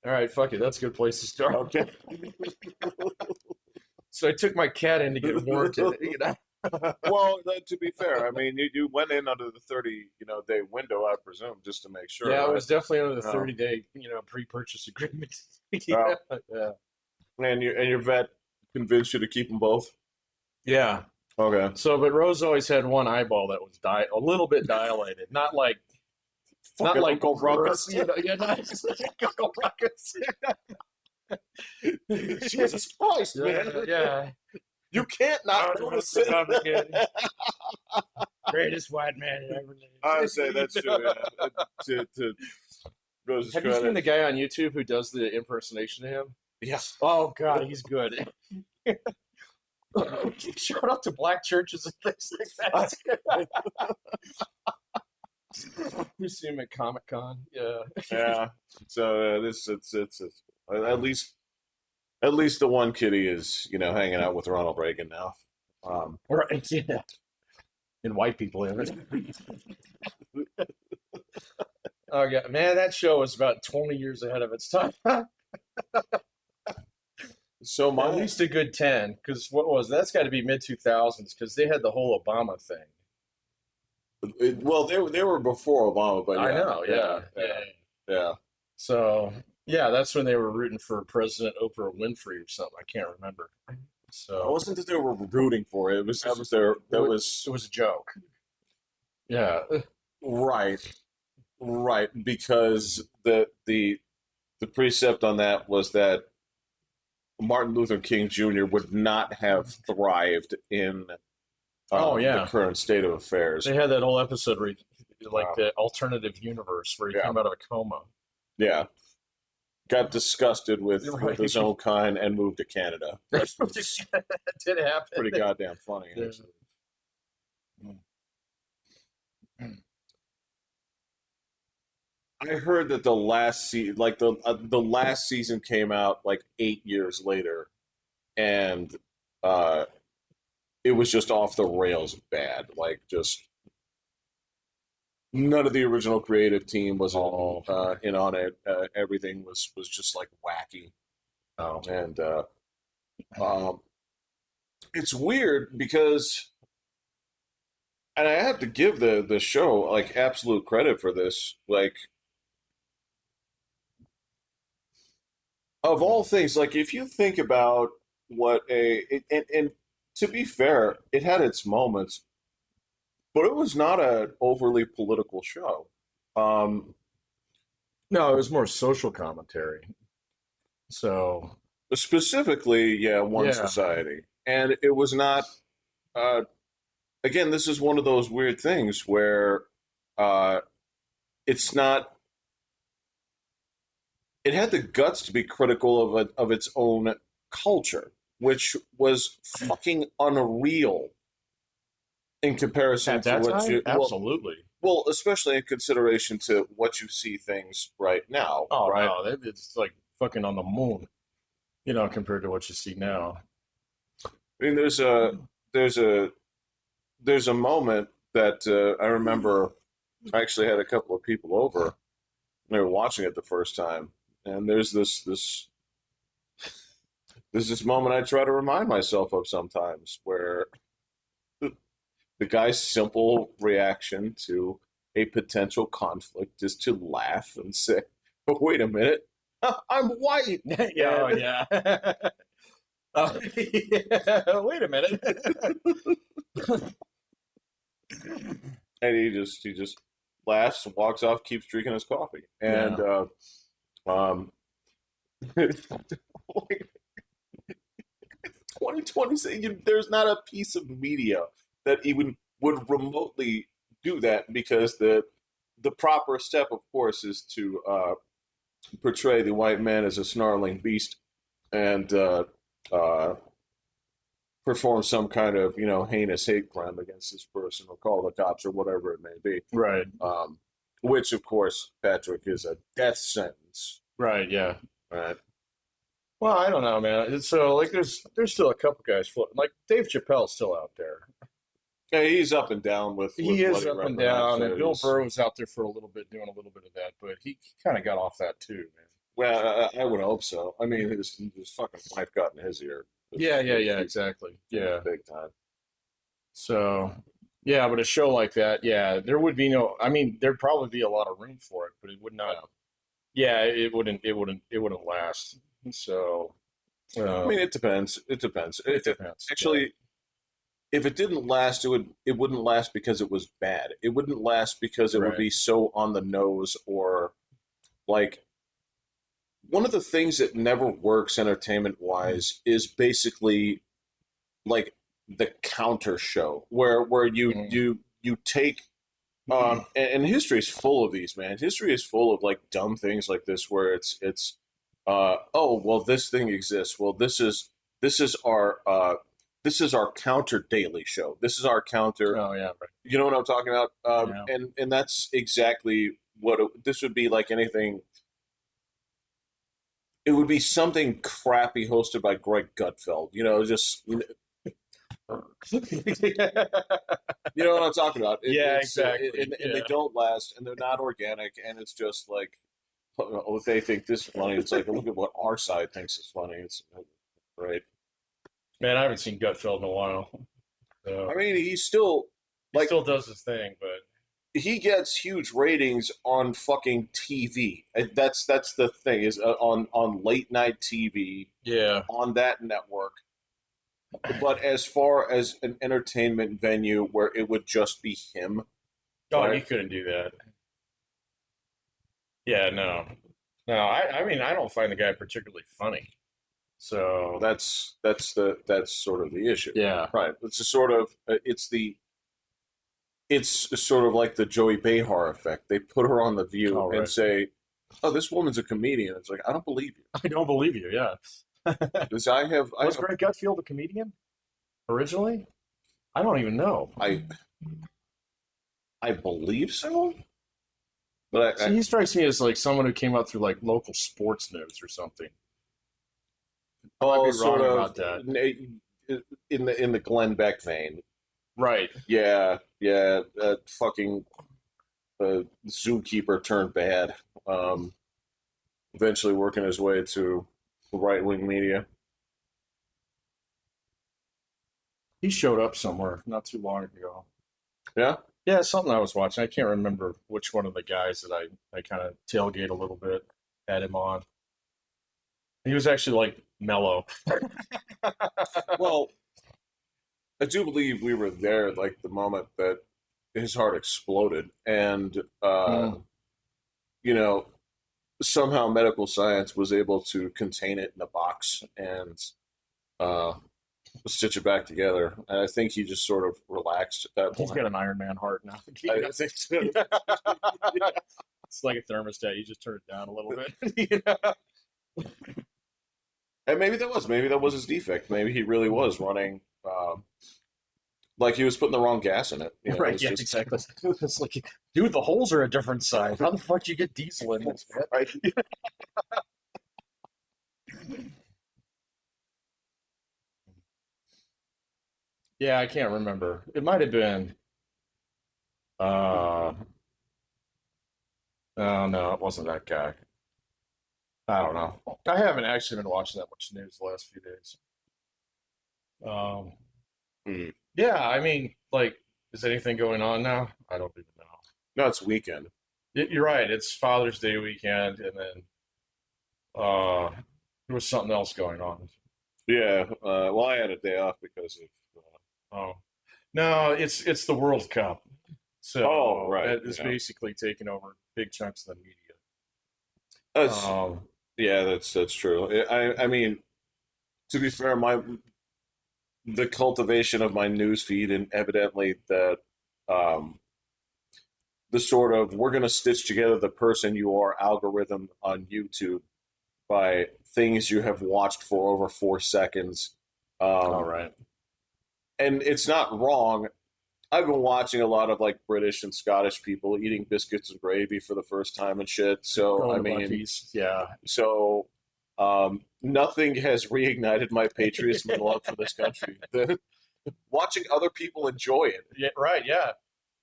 All right, fuck it. That's a good place to start. Okay. So I took my cat in to get warranted. You know? Well, to be fair, I mean, you went in under the 30, day window, I presume, just to make sure, Yeah, it right? was definitely under the No. 30-day, pre-purchase agreement. Yeah. Yeah, yeah, And your vet convinced you to keep them both? yeah. Okay. So, but Rose always had one eyeball that was a little bit dilated, not Fucking like Uncle Ruckus. yeah, not like Uncle Ruckus. Jesus Christ, Yeah, man. yeah. You can't I not don't know, notice it's it. complicated. Greatest white man ever I would say lived. that's true, yeah. To Rose's Have you seen credit. the guy on YouTube who does the impersonation of him? Yeah. Oh God, he's good. He showed up to black churches and things like that. You see him at Comic Con, yeah. Yeah. So this it's at least the one kitty is hanging out with Ronald Reagan now. Right, yeah. And white people in it. Oh yeah, man, that show was about 20 years ahead of its time. So At my least a good 10, because that's got to be mid 2000s, because they had the whole Obama thing. well they were before Obama, but I yeah, know, yeah, yeah, yeah, yeah. yeah. So yeah, that's when they were rooting for President Oprah Winfrey or something. I can't remember. It So wasn't that they were rooting for it. It was it was a joke. Yeah, right, right, because the precept on that was that Martin Luther King Jr. would not have thrived in oh the yeah, current state of affairs. they had that whole episode where like Um, the alternative universe where he yeah, came out of a coma. yeah. Got disgusted with his Right. own kind and moved to Canada. That did It's happen. pretty goddamn funny, Yeah. actually. I heard that the last season came out like 8 years later, and uh, it was just off the rails bad. Like just none of the original creative team was Oh, in on it. Everything was just like wacky, oh, and um, it's weird because, and I have to give the show like absolute credit for this. Like of all things, like if you think about and to be fair, it had its moments, but it was not an overly political show. Um, no, it was more social commentary. So Specifically, yeah, one yeah, society, and it was not. Uh, Again, this is one of those weird things where uh, it's not. It had the guts to be critical of its own culture, which was fucking unreal in comparison at to that what time, you absolutely. especially in consideration to what you see things right now, Oh right? no, it's like fucking on the moon, compared to what you see now. I mean, there's a there's a moment that I remember. I actually had a couple of people over. They were watching it the first time, and there's this moment I try to remind myself of sometimes, where the guy's simple reaction to a potential conflict is to laugh and say, "But wait a minute, I'm white," Yeah, oh and yeah. Oh, yeah. Wait a minute. he just laughs and walks off, keeps drinking his coffee, and Yeah. um, like 2020, there's not a piece of media that even would remotely do that because the proper step, of course, is to portray the white man as a snarling beast and uh, perform some kind of heinous hate crime against this person or call the cops or whatever it may be. Right. Which, of course, Patrick, is a death sentence. Right. Yeah. Right? Well, I don't know, man. So like, there's still a couple guys floating. Like Dave Chappelle's still out there. Yeah, he's up and down with He what is he up and represents. down, and Bill Burr was out there for a little bit doing a little bit of that, but he kind of got off that too, man. Well, I would hope so. I mean, his fucking wife got in his ear. Yeah, yeah, yeah, He, exactly. Yeah. big time. So, yeah, but a show like that, yeah, there would be no, I mean, there'd probably be a lot of room for it, but it would not, Yeah. yeah, it wouldn't last. So, I mean, um, it depends. It depends. it depends. Yeah. Actually, if it didn't last, it wouldn't last because it was bad. It wouldn't last because it would Right. be so on the nose or like one of the things that never works entertainment wise is basically like the counter show where Mhm. you take and history is full of these, man. History is full of like dumb things like this where it's oh well this thing exists. Well this is our this is our counter daily show. This is our counter, Oh, yeah, right. you know what I'm talking about? Yeah. And that's exactly what this would be like anything. It would be something crappy hosted by Greg Gutfeld, you know, just you know what I'm talking about. Yeah, exactly. And they Yeah. don't last, and they're not organic, and it's just like, oh, they think this is funny. It's like, look at what our side thinks is funny. It's right. Man, I haven't seen Gutfeld in a while. I So, mean, he's still he like still does his thing, but he gets huge ratings on fucking TV. That's the thing is on late night TV yeah. on that network. But as far as an entertainment venue where it would just be him, Oh, right? he couldn't do that. Yeah, no. No, I mean, I don't find the guy particularly funny. So, That's sort of the issue, yeah. right? It's a sort of it's sort of like the Joey Behar effect. They put her on the View All and right. say, "Oh, this woman's a comedian." It's like I don't believe you. I don't believe you. Yeah. Because I Was have Greg Gutfield a comedian originally? I don't even know. I I believe so, but See, he strikes me as like someone who came up through like local sports news or something. I might oh, be sort wrong of about that. in the Glenn Beck vein. Right. Yeah, yeah, fucking zookeeper turned bad. Um, Eventually working his way to right wing media. He showed up somewhere not too long ago. Yeah. Yeah, something I was watching. I can't remember which one of the guys that I kind of tailgate a little bit had him on. He was actually like mellow. Well, I do believe we were there like the moment that his heart exploded, and Mm. you know somehow medical science was able to contain it in a box and uh, stitch it back together. And I think he just sort of relaxed at that He's point. got an Iron Man heart now. I think so. It's like a thermostat. You just turn it down a little bit. Yeah. And maybe that was his defect. Maybe he really was running like he was putting the wrong gas in it. You know, it Right. was Yeah. just Exactly. It's like, dude, the holes are a different size. How the fuck do you get diesel in this, man? right. Yeah, I can't remember. It might have been. Uh, oh no, it wasn't that guy. I don't know. I haven't actually been watching that much news the last few days. Um, Mm. yeah, I mean, like, is anything going on now? I don't even know. No, it's weekend. You're right. It's Father's Day weekend, and then there was something else going on. Yeah. Well, I had a day off because of. Oh, no, it's the World Cup, Oh, so right. that is Yeah. basically taking over big chunks of the media. That's Um, yeah. That's true. I mean, to be fair, my the cultivation of my news feed and evidently that um, the sort of we're going to stitch together the person you are algorithm on YouTube by things you have watched for over 4 seconds. all Um, right, and it's not wrong. I've been watching a lot of like British and Scottish people eating biscuits and gravy for the first time and shit. So, going I to my mean, piece. Yeah, so nothing has reignited my patriotism and love for this country. Watching other people enjoy it. yeah, right, yeah.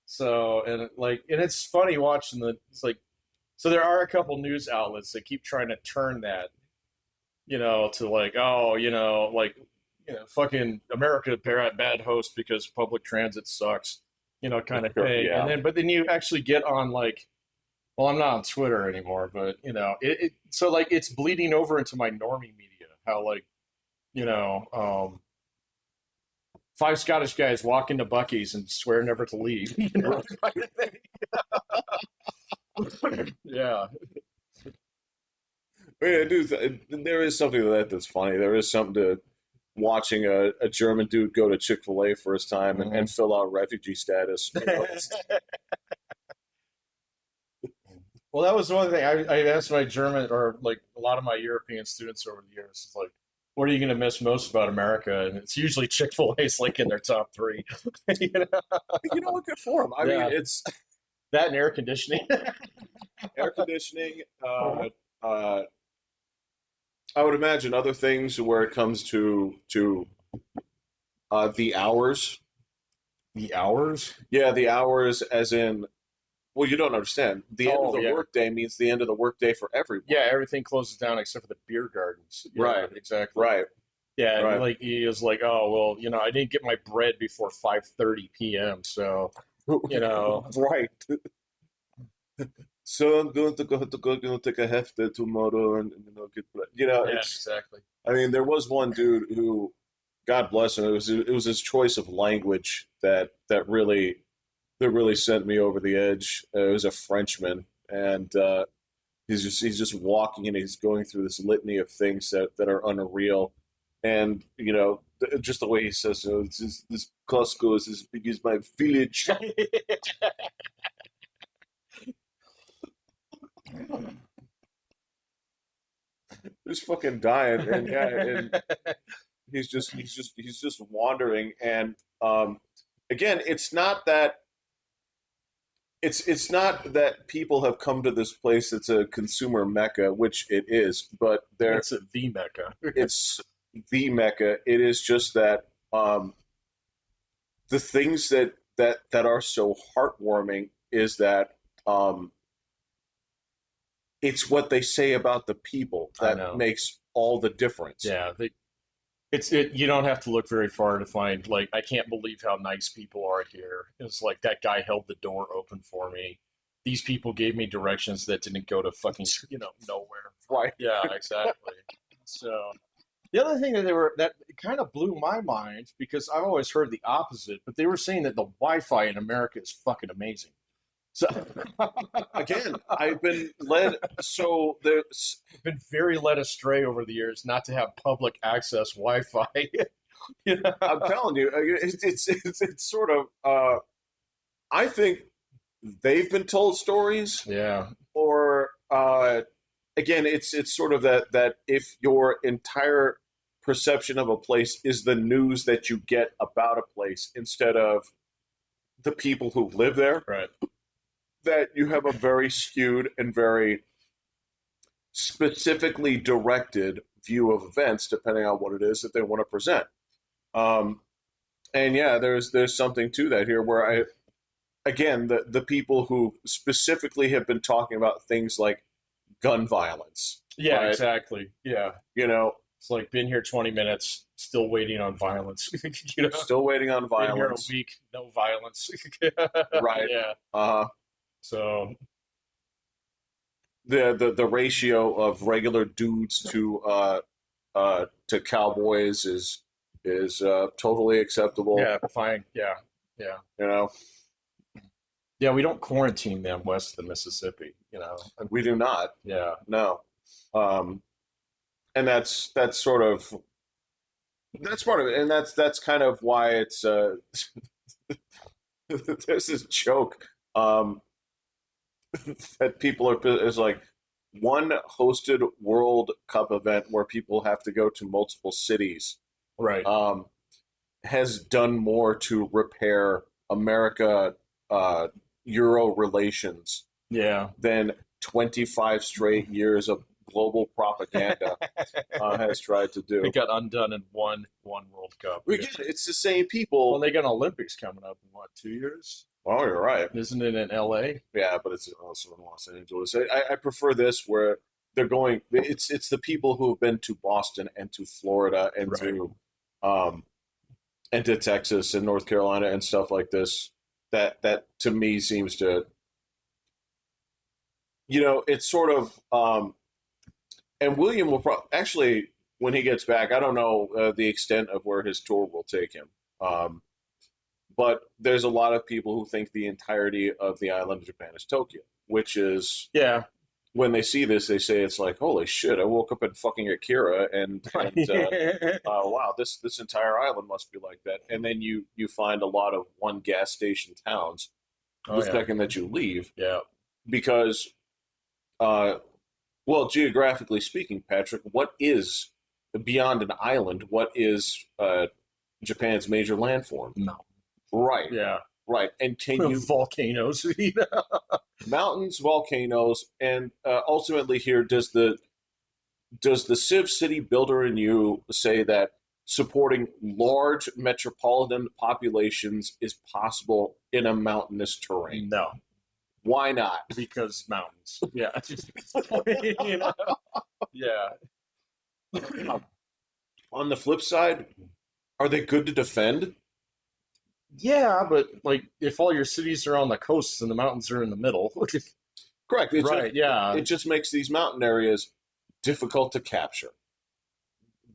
So and it's funny watching the it's like So there are a couple news outlets that keep trying to turn that, to like, oh, like, fucking America bad host because public transit sucks, kind of thing. And Yeah. but then you actually get on like, well, I'm not on Twitter anymore, but so like it's bleeding over into my normie media. How like, five Scottish guys walk into Bucky's and swear never to leave. Yeah. I mean, there is something to that that's funny. There is something to watching a German dude go to Chick-fil-A first time and Mhm. fill out refugee status. Well, that was one thing I asked my German or like a lot of my European students over the years. Is like, what are you going to miss most about America? And it's usually Chick-fil-A's like in their top three. you know? You know what? Good for him. I mean, Yeah, it's that and air conditioning. air conditioning. Uh, I would imagine other things where it comes to the hours. The hours? Yeah, the hours, as in, well, you don't understand. The end of Oh the yeah, workday means the end of the workday for everyone. yeah. Everything closes down except for the beer gardens. Yeah, Right, exactly. right, Yeah, and right, like he was like, oh well, I didn't get my bread before 5:30 p.m. So you know, right. So I'm going to take a hefty tomorrow and get, yeah, it's. exactly. I mean, there was one dude who, God bless him, it was his choice of language that really sent me over the edge. It was a Frenchman, and he's just walking and he's going through this litany of things that are unreal, and just the way he says, this Costco is as big as my village. Just fucking dying, and yeah, and he's just wandering, and again, it's not that people have come to this place that's a consumer mecca, which it is, but It's a the Mecca. it's the mecca. It is just that the things that are so heartwarming is that it's what they say about the people I that know. makes all the difference. Yeah, it's you don't have to look very far to find like I can't believe how nice people are here. It's like that guy held the door open for me. These people gave me directions that didn't go to fucking, nowhere. Right. Yeah, exactly. So the other thing that kind of blew my mind because I've always heard the opposite, but they were saying that the Wi-Fi in America is fucking amazing. So Again, I've been led. So there's. been very led astray over the years not to have public access Wi-Fi. you know? I'm telling you, it's sort of. I think they've been told stories, Yeah, or again, it's sort of that if your entire perception of a place is the news that you get about a place instead of the people who live there, right. that you have a very skewed and very specifically directed view of events, depending on what it is that they want to present. Um, and yeah, there's something to that here, where again, the people who specifically have been talking about things like gun violence, Yeah, right? exactly. Yeah, You know, it's like been here 20 minutes, still waiting on violence. you know, still waiting on been here a violence, week, no violence. right? yeah. Uh, So the ratio of regular dudes to cowboys is totally acceptable. yeah, fine. Yeah, yeah, You know, yeah. We don't quarantine them west of the Mississippi. we do not. Yeah, No, um, and that's sort of that's part of it, and that's kind of why it's there's this joke that people are is like one hosted World Cup event where people have to go to multiple cities right. um, has done more to repair America Euro relations Yeah. than 25 straight years of global propaganda has tried to do. It got undone in one World Cup. Again, it's the same Well, people. they got Olympics coming up in what, 2 years? Oh, you're right. Isn't it in L.A.? Yeah, but it's also in Los Angeles. I prefer this where they're going. It's the people who have been to Boston and to Florida Right. um, and to Texas and North Carolina and stuff like this. That to me seems to, it's sort of. And William will actually, when he gets back, I don't know the extent of where his tour will take him. Um, but there's a lot of people who think the entirety of the island of Japan is Tokyo, which is Yeah. when they see this, they say it's like, holy shit! I woke up in fucking Akira, Right. wow, this entire island must be like that. And then you find a lot of one gas station towns Oh the yeah. second that you leave Yeah. because, uh, well, geographically speaking, Patrick, what is beyond an island? What is Japan's major landform? No. Right, Yeah. right. And can you Volcanoes. mountains, volcanoes, and ultimately here does the Civ City builder in you say that supporting large metropolitan populations is possible in a mountainous terrain? No, Why not? because mountains. Yeah. you know? Yeah. On the flip side, are they good to defend? Yeah, but like if all your cities are on the coasts and the mountains are in the middle, Correct. right? It Yeah. just makes these mountain areas difficult to capture.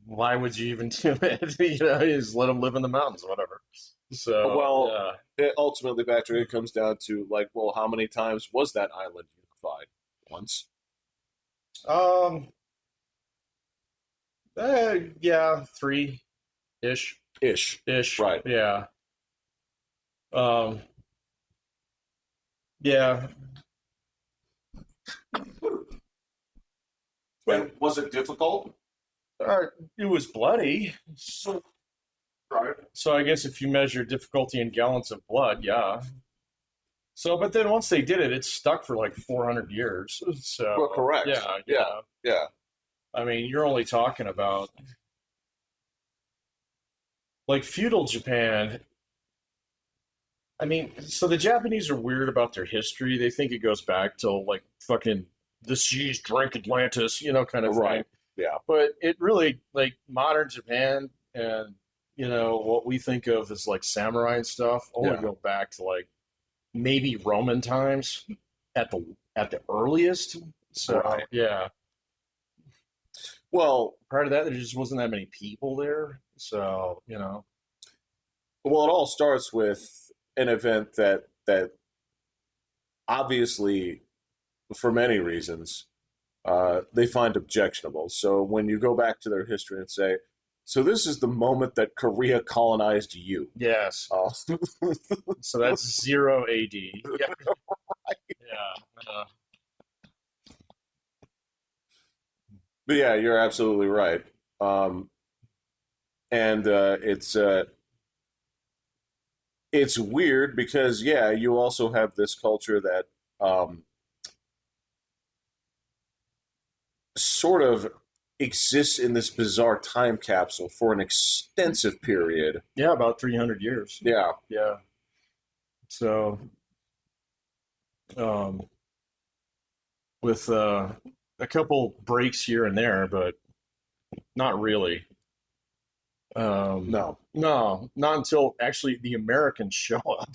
Why would you even do it? You just let them live in the mountains, whatever. So Well, yeah. ultimately, Patrick, it comes down to like, well, how many times was that island unified? Once, Um. Yeah. Three ish. ish. Ish. Right. Yeah. Um. Yeah. And But was it difficult? uh, it was bloody. So, Right. so I guess if you measure difficulty in gallons of blood, yeah. So, but then once they did it, it stuck for like 400 years. Well, So, correct. yeah, Yeah. yeah. Yeah. I mean, you're only talking about like feudal Japan. I mean, so the Japanese are weird about their history. They think it goes back till like fucking the seas drank Atlantis, kind of thing. Right. Yeah. But it really, like modern Japan and, what we think of as like samurai and stuff only Yeah. go back to like maybe Roman times at the earliest. So, Right. yeah. Well, Prior to that, there just wasn't that many people there. So, well, it all starts with an event that obviously, for many reasons, they find objectionable. So when you go back to their history and say, "So this is the moment that Korea colonized you," yes. uh, So that's 0 AD. Yeah. Yeah. but yeah, you're absolutely right. Um, and it's weird because yeah, you also have this culture that um, sort of exists in this bizarre time capsule for an extensive period. Yeah, about 300 years. Yeah, Yeah. So, um, with a couple breaks here and there, but not really. no, No, not until actually the Americans show up,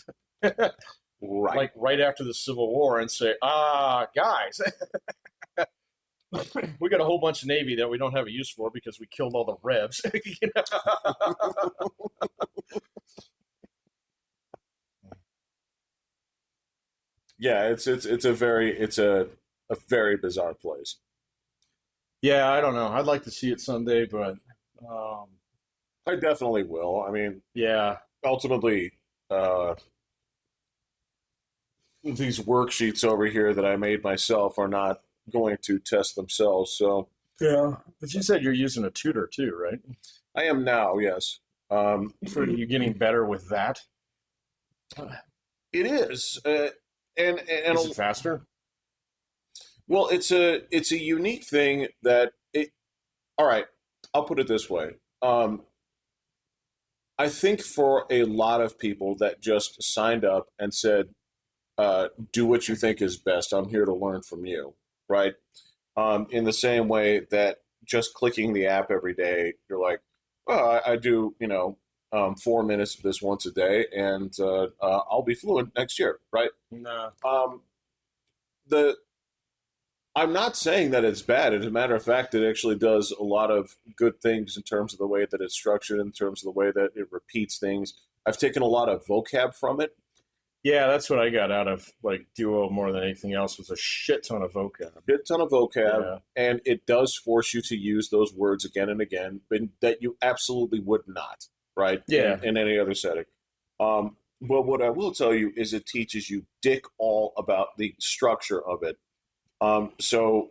right. like right after the Civil War, and say, guys, we got a whole bunch of Navy that we don't have a use for because we killed all the Rebs. Yeah, it's a very bizarre place. Yeah, I don't know. I'd like to see it someday, but um, I definitely will. I mean, yeah, ultimately, uh, these worksheets over here that I made myself are not going to test themselves. So yeah. But you said you're using a tutor too, right? I am now, yes. So are you getting better with that? It is, and Is it faster? well, it's a unique thing that it. All right, I'll put it this way. I think for a lot of people that just signed up and said, do what you think is best. I'm here to learn from you, right? In the same way that just clicking the app every day, you're like, well, I do, 4 minutes of this once a day, and I'll be fluent next year, right? Nah. Um, the I'm not saying that it's bad. As a matter of fact, it actually does a lot of good things in terms of the way that it's structured, in terms of the way that it repeats things. I've taken a lot of vocab from it. Yeah, that's what I got out of like Duo more than anything else was a shit ton of vocab. Shit ton of vocab, Yeah. and it does force you to use those words again and again, but that you absolutely would not, right, Yeah. in any other setting. But what I will tell you is it teaches you dick all about the structure of it. So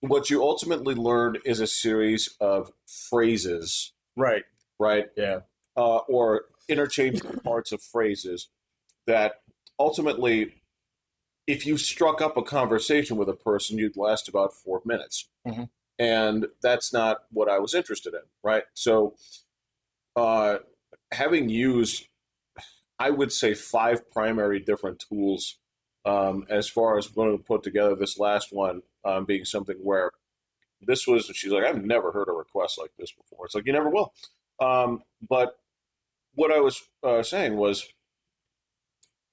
what you ultimately learn is a series of phrases, Right. right, Yeah. or interchangeable parts of phrases that ultimately, if you struck up a conversation with a person, you'd last about 4 minutes. Hmm. And that's not what I was interested in, right? So, uh, having used, I would say, five primary different tools as far as going to put together this last one being something where this was, she's like, I've never heard a request like this before. It's like, you never will. But what I was saying was,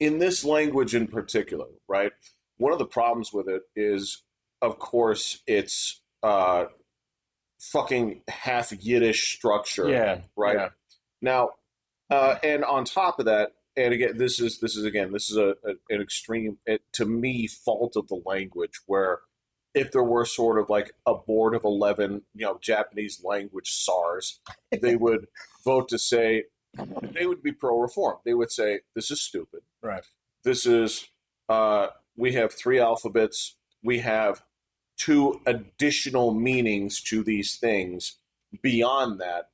in this language in particular, right? One of the problems with it is, of course, it's fucking half Yiddish structure, Yeah. right? Yeah. Now, and on top of that, and again, this is an extreme, to me, fault of the language where if there were sort of like a board of 11, Japanese language SARS, they would vote to say they would be pro reform. They would say this is stupid. Right. This is uh, we have three alphabets. We have two additional meanings to these things beyond that,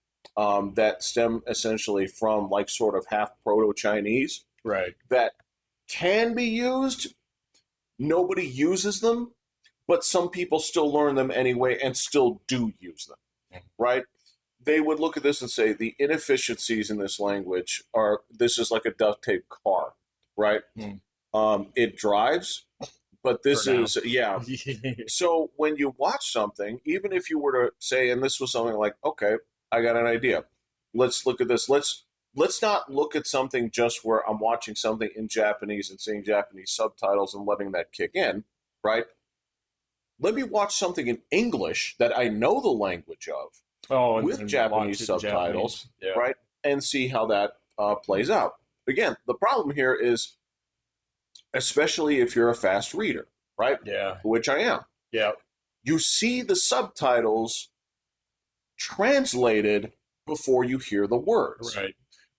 that stem essentially from like sort of half Proto Chinese Right. that can be used. Nobody uses them, but some people still learn them anyway and still do use them, right? They would look at this and say the inefficiencies in this language are this is like a duct tape car, right? Mm. It drives, but For this now. is, yeah. So when you watch something, even if you were to say, and this was something like, okay, I got an idea. Let's look at this. Let's not look at something just where I'm watching something in Japanese and seeing Japanese subtitles and letting that kick in, right? Let me watch something in English that I know the language of Oh, and with then watch Japanese it in subtitles, Japanese. Yeah. right? And see how that plays out. Again, the problem here is, especially if you're a fast reader, right? Yeah. Which I am. Yeah. You see the subtitles translated before you hear the words, Right.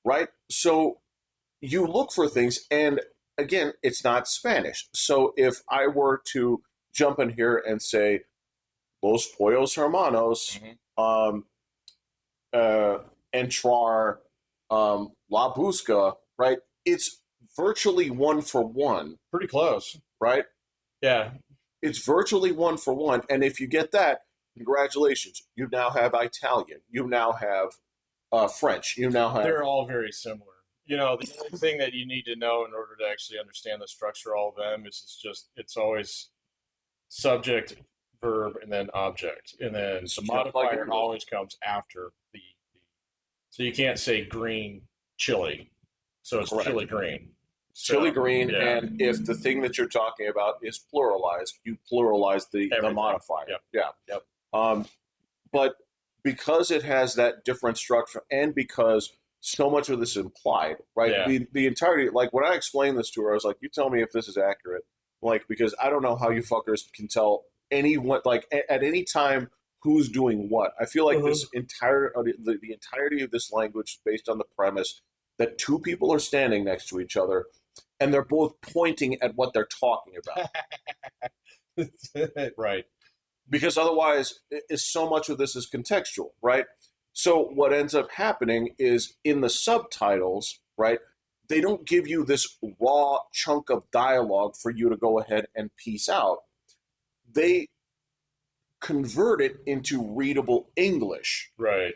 right? So you look for things, and again, it's not Spanish. So if I were to jump in here and say, Los Pollos Hermanos, Hmm. um, entrar, La Busca, right? It's virtually one for one, Pretty close. right? Yeah. It's virtually one for one. And if you get that, congratulations. You now have Italian. You now have French. You now have. They're all very similar. The only thing that you need to know in order to actually understand the structure of all of them is it's always subject, verb, and then object. And then It's the just like modifier English. always comes after the so you can't say green chili. So it's chili Correct. green. Chili So green, yeah, and if the thing that you're talking about is pluralized, you pluralize the everything. modifier. Yep. Yeah. Yep. Um, but because it has that different structure, and because so much of this is implied, right? Yeah. The entirety, like when I explained this to her, I was like, "You tell me if this is accurate," like because I don't know how you fuckers can tell anyone, like at any time, who's doing what. I feel like Uh-huh. this entire the entirety of this language is based on the premise that two people are standing next to each other, and they're both pointing at what they're talking about. Right. Because otherwise, so much of this is contextual, right? So what ends up happening is in the subtitles, right? They don't give you this raw chunk of dialogue for you to go ahead and piece out. They convert it into readable English. Right.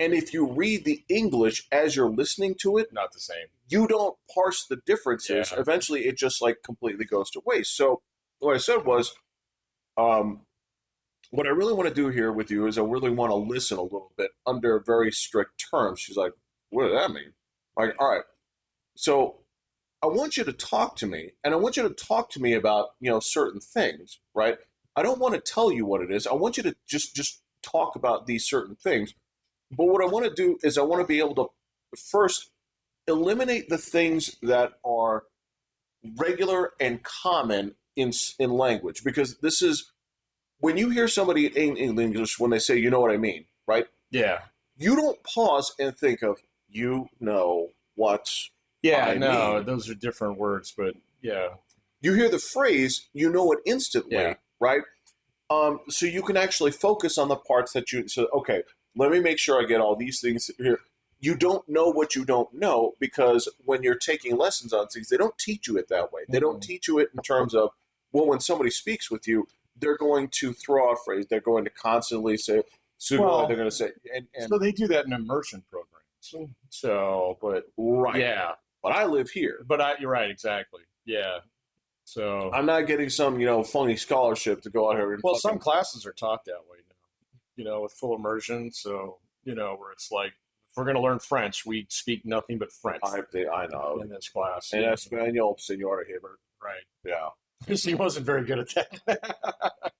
And if you read the English as you're listening to it, Not the same. you don't parse the differences. Yeah. Eventually, it just like completely goes to waste. So what I said was, um, what I really want to do here with you is I really want to listen a little bit under very strict terms. She's like, what does that mean? I'm like, all right. So I want you to talk to me, and I want you to talk to me about certain things, right? I don't want to tell you what it is. I want you to just talk about these certain things. But what I want to do is I want to be able to first eliminate the things that are regular and common in language, because this is when you hear somebody in English when they say, you know what I mean, right? Yeah. You don't pause and think of, what Yeah, I no, mean. those are different words, but yeah. You hear the phrase, you know it Yeah. instantly, right? So you can actually focus on the parts that you. So okay, let me make sure I get all these things here. You don't know what you don't know, because when you're taking lessons on things, they don't teach you it that way. They don't Mm-mm. teach you it in terms of, well, when somebody speaks with you, they're going to throw out a phrase. They're going to constantly say, so they're Well, going to say, and so they do that in immersion programs. So, but right. yeah, But I live here. but you're right, exactly. Yeah. So, I'm not getting some funny scholarship to go out here and well, some fucking. classes are taught that way now, with full immersion. So, where it's like, if we're going to learn French, we speak nothing but French I know. in this class. En español, Senora Hibbert. Right. Yeah. She wasn't very good at that.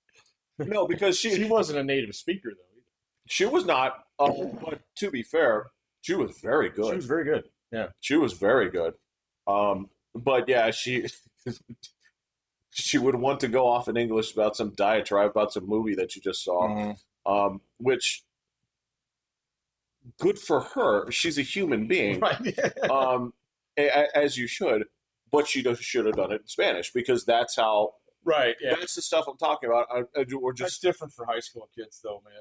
No, because She wasn't a native speaker, though, either. she was not. But to be fair, she was very She good. was very good. Yeah. She was very good. But yeah, she would want to go off in English about some diatribe about some movie that you just saw. Mhm. Which good for her. She's a human being. Right. Um, as you should. But she should have done it in Spanish, because that's how. Right. Yeah. That's the stuff I'm talking about. Or That's just different for high school kids, though, man.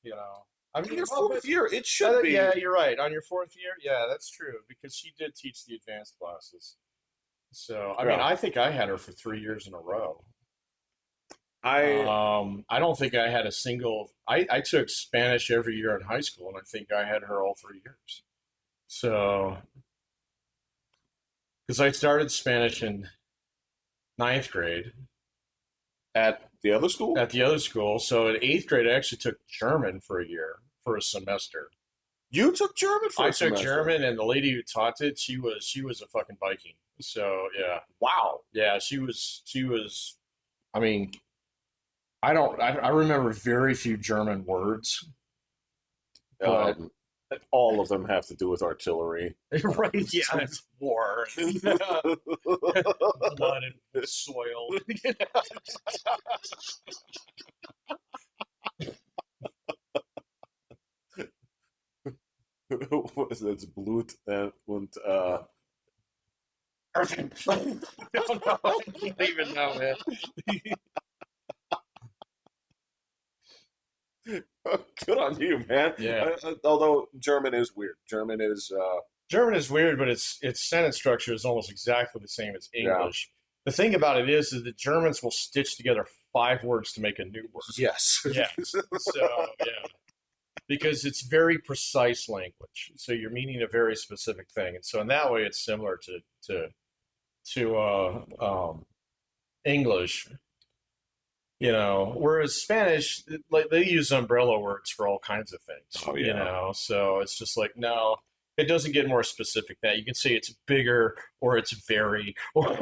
You know, I in mean, your well, but fourth year, it should be. yeah, you're right. On your fourth year, yeah, that's true because she did teach the advanced classes. So, I mean, Yeah. I think I had her for 3 years in a row. I I don't think I had a single. I took Spanish every year in high school, and I think I had her all 3 years. So, because I started Spanish in ninth grade at the other school. at the other school. So in eighth grade, I actually took German for a year, for a semester. You took German for I a took semester. German, and the lady who taught it, she was a fucking Viking. So yeah, Wow. yeah, she was. I mean, I don't. I remember very few German words, but Um, all of them have to do with artillery. right, yeah, it's war, and, blood and soil. What is it? Blut und I don't know. I don't even know, man. good on you, man. Yeah. Although German is weird. German is German is weird, but its sentence structure is almost exactly the same as yeah. English. The thing about it is the Germans will stitch together 5 words to make a new word. Yes. Yeah. So yeah, because it's very precise language. So you're meaning a very specific thing, and so in that way, it's similar to English. Whereas Spanish, like they use umbrella words for all kinds of things. Oh yeah. So it's just like no, it doesn't get more specific than that. You can say it's bigger or it's very or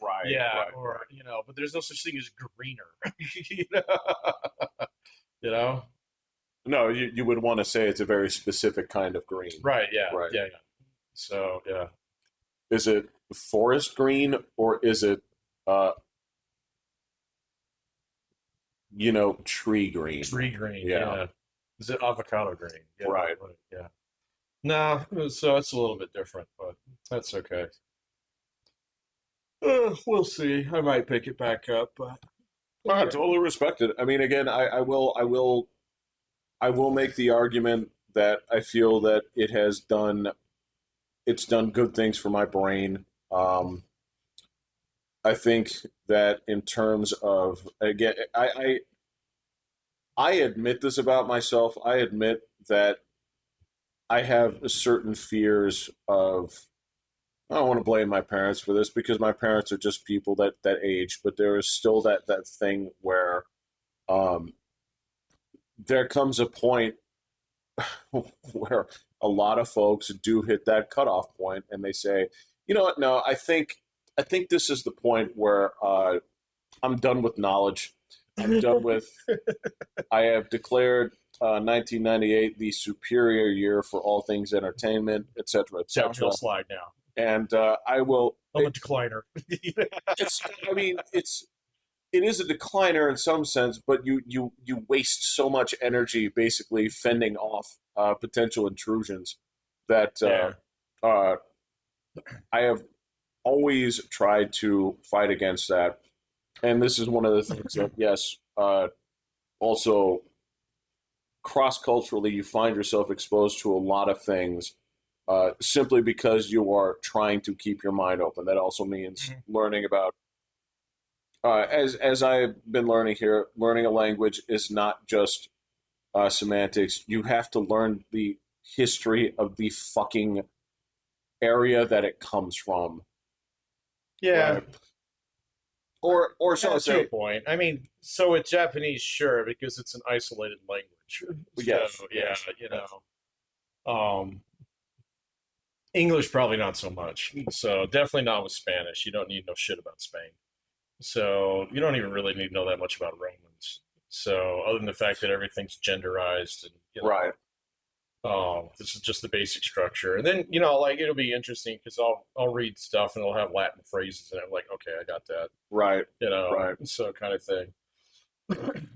Right. yeah, Right. or Right. but there's no such thing as greener. you know, you know, No, you would want to say it's a very specific kind of green. right? Yeah, Right. yeah, yeah. So yeah, Is it forest green, or is it uh tree green? tree green. Yeah. Yeah, is it avocado green? Yeah, Right. right. Yeah. No, so it's a little bit different, but that's okay. We'll see. I might pick it back up, but I yeah. totally respect it. I mean, again, I will make the argument that I feel that it's done good things for my brain. I think that in terms of, again, I admit this about myself. I admit that I have certain fears of. I don't want to blame my parents for this because my parents are just people that age, but there is still that thing where um, there comes a point where a lot of folks do hit that cutoff point, and they say, you know what? No, I think this is the point where I'm done with knowledge. I'm done with. I have declared 1998 the superior year for all things entertainment, et cetera, et Downhill cetera. slide now. And I will. I'm a decliner. It's. I mean, it is a decliner in some sense, but you waste so much energy basically fending off potential intrusions that Yeah. uh, I have always tried to fight against that. And this is one of the things that, yes, also cross culturally, you find yourself exposed to a lot of things simply because you are trying to keep your mind open. That also means learning about as I've been learning here, learning a language is not just semantics. You have to learn the history of the fucking area that it comes from, Yeah. right? Or shall Yeah, I to a say, point. I mean, so with Japanese, sure, because it's an isolated language. So yes, yeah, yes, you yes, know, English probably not so much. So definitely not with Spanish. You don't need no shit about Spain. So you don't even really need to know that much about Romans. So other than the fact that everything's genderized and right, this is just the basic structure. And then like it'll be interesting because I'll read stuff and it'll have Latin phrases and I'm like, okay, I got that. right, right. So kind of thing.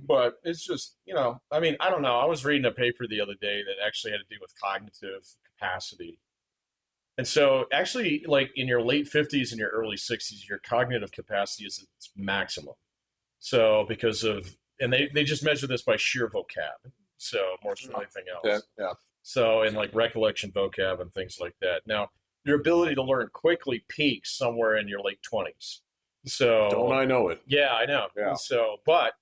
But it's just I mean, I don't know. I was reading a paper the other day that actually had to do with cognitive capacity. And so, actually, like in your late 50s and your early 60s, your cognitive capacity is its maximum. So, because of, and they just measure this by sheer vocab. So, more so than anything Okay, else. yeah. So, in like recollection vocab and things like that. Now, your ability to learn quickly peaks somewhere in your late 20s. Don't So, I know it? yeah, I know. Yeah, So, but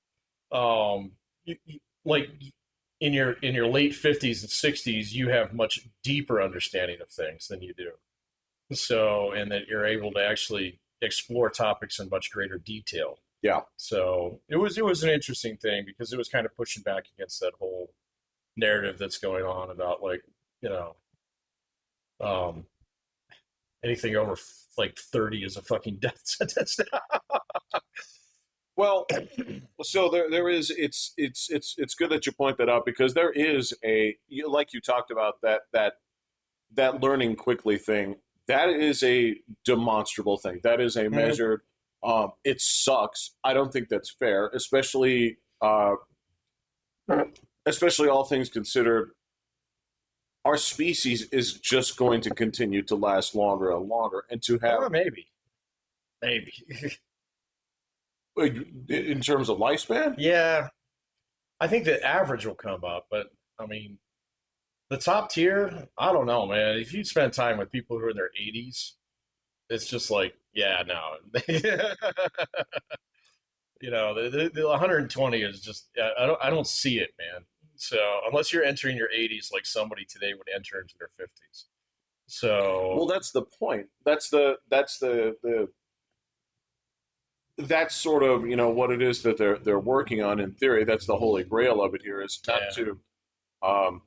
like in your late 50s and 60s, you have much deeper understanding of things than you do. So, and that you're able to actually explore topics in much greater detail. yeah. So it was an interesting thing because it was kind of pushing back against that whole narrative that's going on about like you know um, anything over like 30 is a fucking death sentence now. Well, so there is. It's good that you point that out because there is like you talked about that learning quickly thing. That is a demonstrable thing. That is a Mhm. measured. It sucks. I don't think that's fair, especially all things considered. Our species is just going to continue to last longer and longer, and to have Maybe. in terms of lifespan. Yeah, I think the average will come up, but I mean, the top tier, I don't know, man. If you spend time with people who are in their 80s, it's just like, yeah, no. The 120 is just, I don't see it, man. So unless you're entering your 80s, like somebody today would enter into their 50s. Well, So that's the point. That's sort of what it is that they're working on in theory. That's the holy grail of it here is not yeah, to. Um,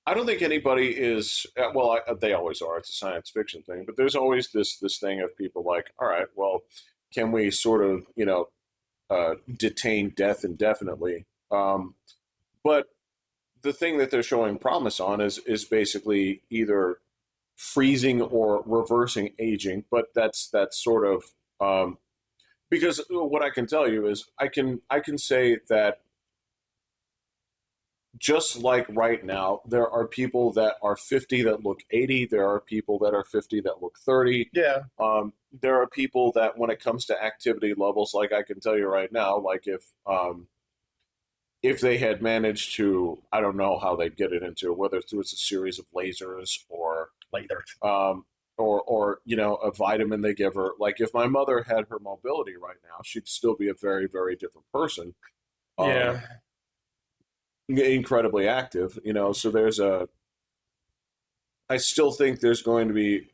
I don't think anybody is well. They always are. It's a science fiction thing, but there's always this thing of people like, all right, well, can we sort of detain death indefinitely? But the thing that they're showing promise on is basically either freezing or reversing aging. But that's sort of because what I can tell you is I can say that just like right now, there are people that are 50 that look 80. There are people that are 50 that look 30. yeah, There are people that, when it comes to activity levels, like I can tell you right now, like if they had managed to, I don't know how they'd get it into, whether through a series of lasers later. um, or a vitamin they give her. Like if my mother had her mobility right now, she'd still be a very very different person. Um, Yeah, incredibly active. So there's a I still think there's going to be.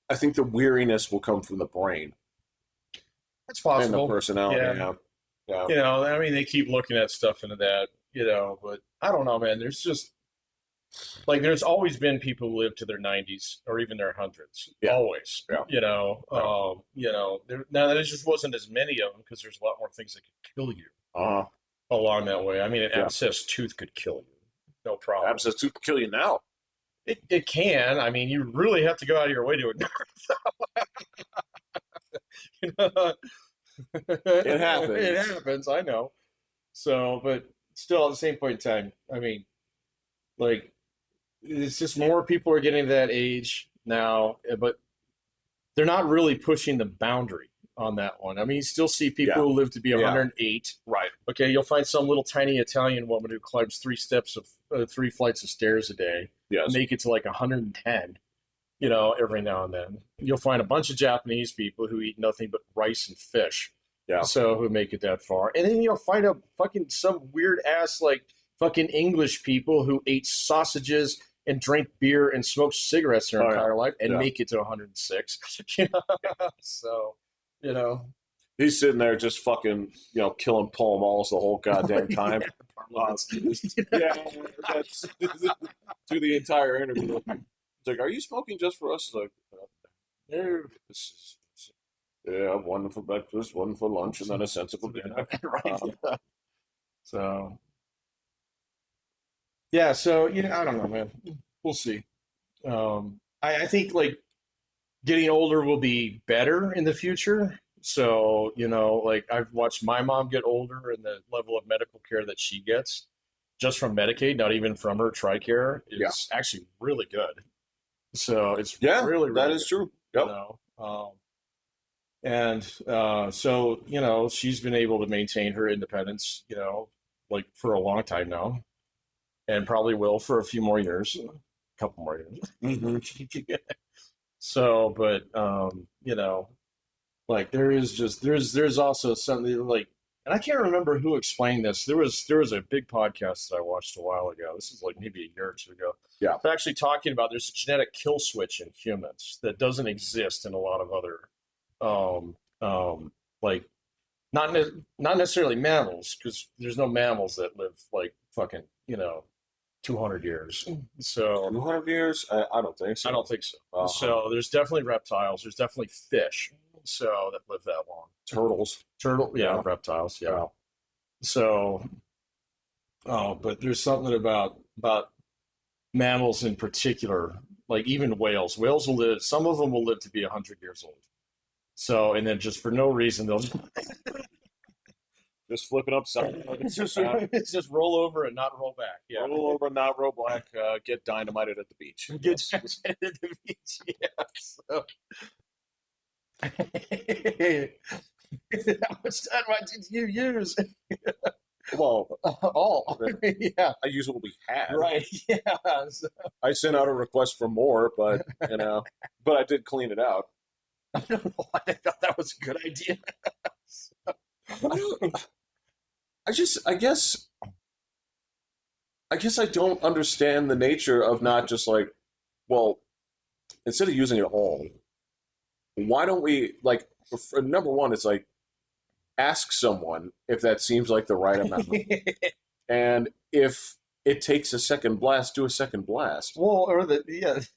I think the weariness will come from the brain It's and the possible. personality. Yeah. Yeah, yeah, I mean, they keep looking at stuff into that, but I don't know, man. There's just like there's always been people who live to their 90s or even their hundreds, yeah, always. yeah, yeah. Now there just wasn't as many of them because there's a lot more things that could kill you Uh huh. along that way. I mean, an Yeah. abscessed tooth could kill you, no problem. Abscess tooth kill you now. It can. I mean, you really have to go out of your way to ignore it. It It happens. happens, I know. So, but still, at the same point in time, I mean, like, it's just more people are getting to that age now, but they're not really pushing the boundary on that one. I mean, you still see people Yeah, who live to be yeah. 108. Right. Okay, you'll find some little tiny Italian woman who climbs three flights of stairs a day, Yes. make it to like 110. Every now and then. You'll find a bunch of Japanese people who eat nothing but rice and fish, Yeah. so who make it that far. And then you'll find a fucking some weird ass like fucking English people who ate sausages and drank beer and smoked cigarettes their Oh yeah. entire life and Yeah. make it to 106. So, you know, He's sitting there just fucking, killing Pall Malls the whole goddamn time. Uh, yeah, that's through the entire interview. It's like, are you smoking just for us? It's like, no, this is, yeah, one for breakfast, one for lunch, and then a sensible dinner. Right. So, yeah. So, I don't know, man. We'll see. I think like getting older will be better in the future. So, like I've watched my mom get older and the level of medical care that she gets just from Medicaid, not even from her TRICARE, Yeah, is actually really good. So it's yeah, really, that really is good, true. you Yep. know. And so, she's been able to maintain her independence, like for a long time now, and probably will for a few more years, a couple more Hmm. years. So, but like there's also something like, and I can't remember who explained this. There was a big podcast that I watched a while ago. This is like maybe a year or two ago. Yeah. It's actually talking about there's a genetic kill switch in humans that doesn't exist in a lot of other, like not necessarily mammals because there's no mammals that live like fucking 200 years. So 200 years? I don't think I so. don't think so. Uh-huh. So there's definitely reptiles. There's definitely fish. So that live that long. Turtles. Turtle, yeah, Yeah. reptiles, yeah. Yeah. So, oh, but there's something about mammals in particular, like even whales. Whales will live. Some of them will live to be 100 years old. So, and then just for no reason, they'll Just flip it upside down. it's just roll over and not roll back. Yeah, Roll over, not roll black, get dynamited at the beach. get Yes. to the beach. Yeah. So. How much time did you use? Well, All. Yeah. I use what we had. Right. Yeah. So, I sent out a request for more, but but I did clean it out. I don't know why I thought that was a good idea. I just, I guess I don't understand the nature of not just like, well, instead of using it all, why don't we like, for number one, it's like ask someone if that seems like the right amount, and if it takes a second blast, do a second blast. Well, or the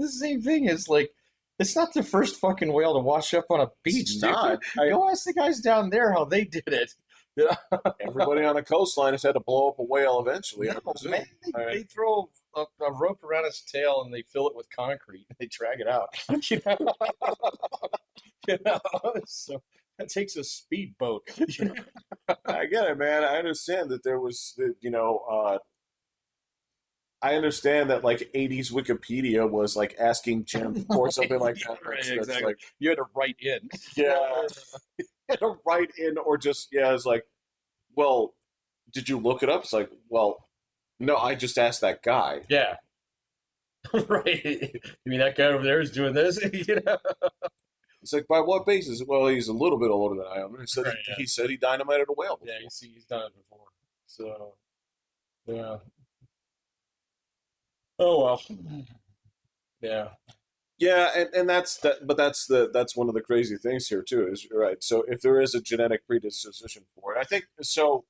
same thing is like it's not the first fucking whale to wash up on a beach, It's dude. not. I, Go ask the guys down there how they did it. Yeah. everybody on the coastline has had to blow up a whale eventually, I No, presume. man, they throw a rope around its tail and they fill it with concrete and they drag it out. You know? You know? So that takes a speedboat. I get it, man. I understand that there was, I understand that like 80s Wikipedia was like asking Jim or something like that. Right, That's exactly. like, You had to write in. yeah, to write in or just, yeah, it's like, well, did you look it up? It's like, well, no, I just asked that guy. Yeah. Right. You mean that guy over there is doing this? You know? It's like, by what basis? Well, he's a little bit older than I am. Right, yeah. He said he dynamited a whale Yeah, before. you see, he's done it before. So, yeah. Oh well. Yeah. Yeah, and that's that, but that's one of the crazy things here too, is right. So if there is a genetic predisposition for it, I think so.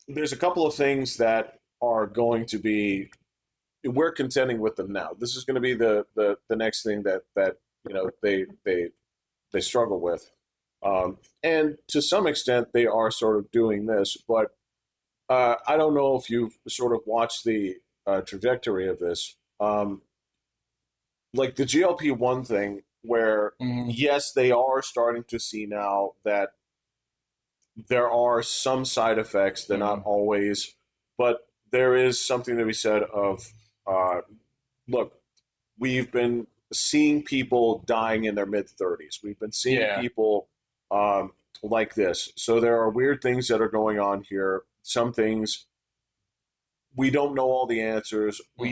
There's a couple of things that are going to be we're contending with them now. This is going to be the next thing that they struggle with, and to some extent they are sort of doing this, but I don't know if you've sort of watched the trajectory of this. Like the GLP-1 thing, where Hmm. yes, they are starting to see now that there are some side effects. They're not Hmm. always, but there is something to be said of, uh, look, we've been seeing people dying in their mid 30s. We've been seeing Yeah. people like this. So there are weird things that are going on here. Some things we don't know all the answers. Hmm.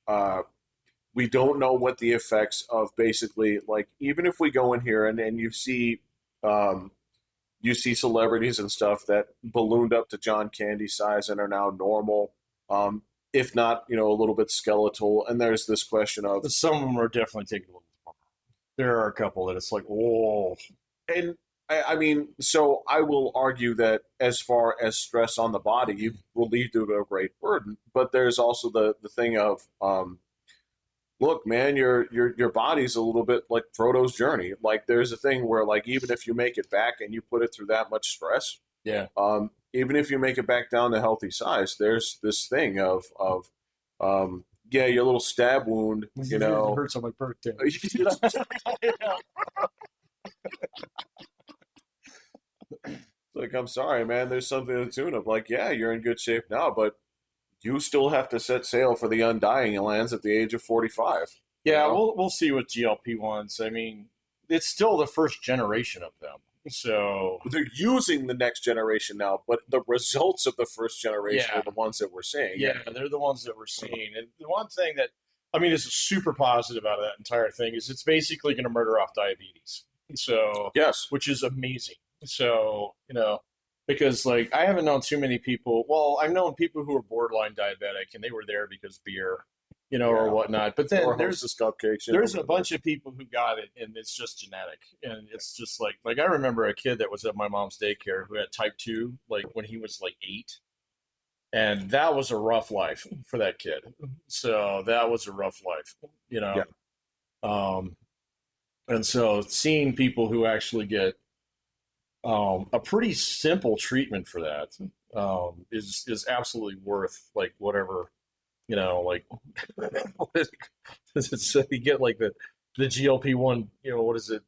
Uh, we don't know what the effects of basically like even if we go in here and um, you see celebrities and stuff that ballooned up to John Candy size and are now normal, if not a little bit skeletal. And there's this question of Some of them are definitely taking a little longer. There are a couple that it's like, oh, and I mean, so I will argue that as far as stress on the body, you've relieved it of a great burden. But there's also the thing of look, man, your body's a little bit like Frodo's journey. Like there's a thing where like even if you make it back and you put it through that much stress, yeah. even if you make it back down to healthy size, there's this thing of yeah, your little stab wound, you It know. hurts on my birthday. Like I'm sorry, man. There's something to the tune of like, yeah, you're in good shape now, but you still have to set sail for the undying lands at the age of 45. You Yeah, know. we'll see with GLP-1s. I mean, it's still the first generation of them. So, They're using the next generation now, but the results of the first generation yeah, are the ones that we're seeing. yeah, they're the ones that we're seeing. And the one thing that, I mean, is super positive out of that entire thing is it's basically going to murder off diabetes. So, Yes. which is amazing. So, because like I haven't known too many people. Well, I've known people who are borderline diabetic and they were there because beer, or Yeah. whatnot. But Or then Hostess cupcakes, there's a whatever. bunch of people who got it and it's just genetic and it's just like I remember a kid that was at my mom's daycare who had type 2 like when he was like 8, and that was a rough life for that kid. So that was a rough life, you Yeah. know. um and so seeing people who actually get a pretty simple treatment for that is absolutely worth like whatever, like what is it, so you get like the GLP-1, what is it,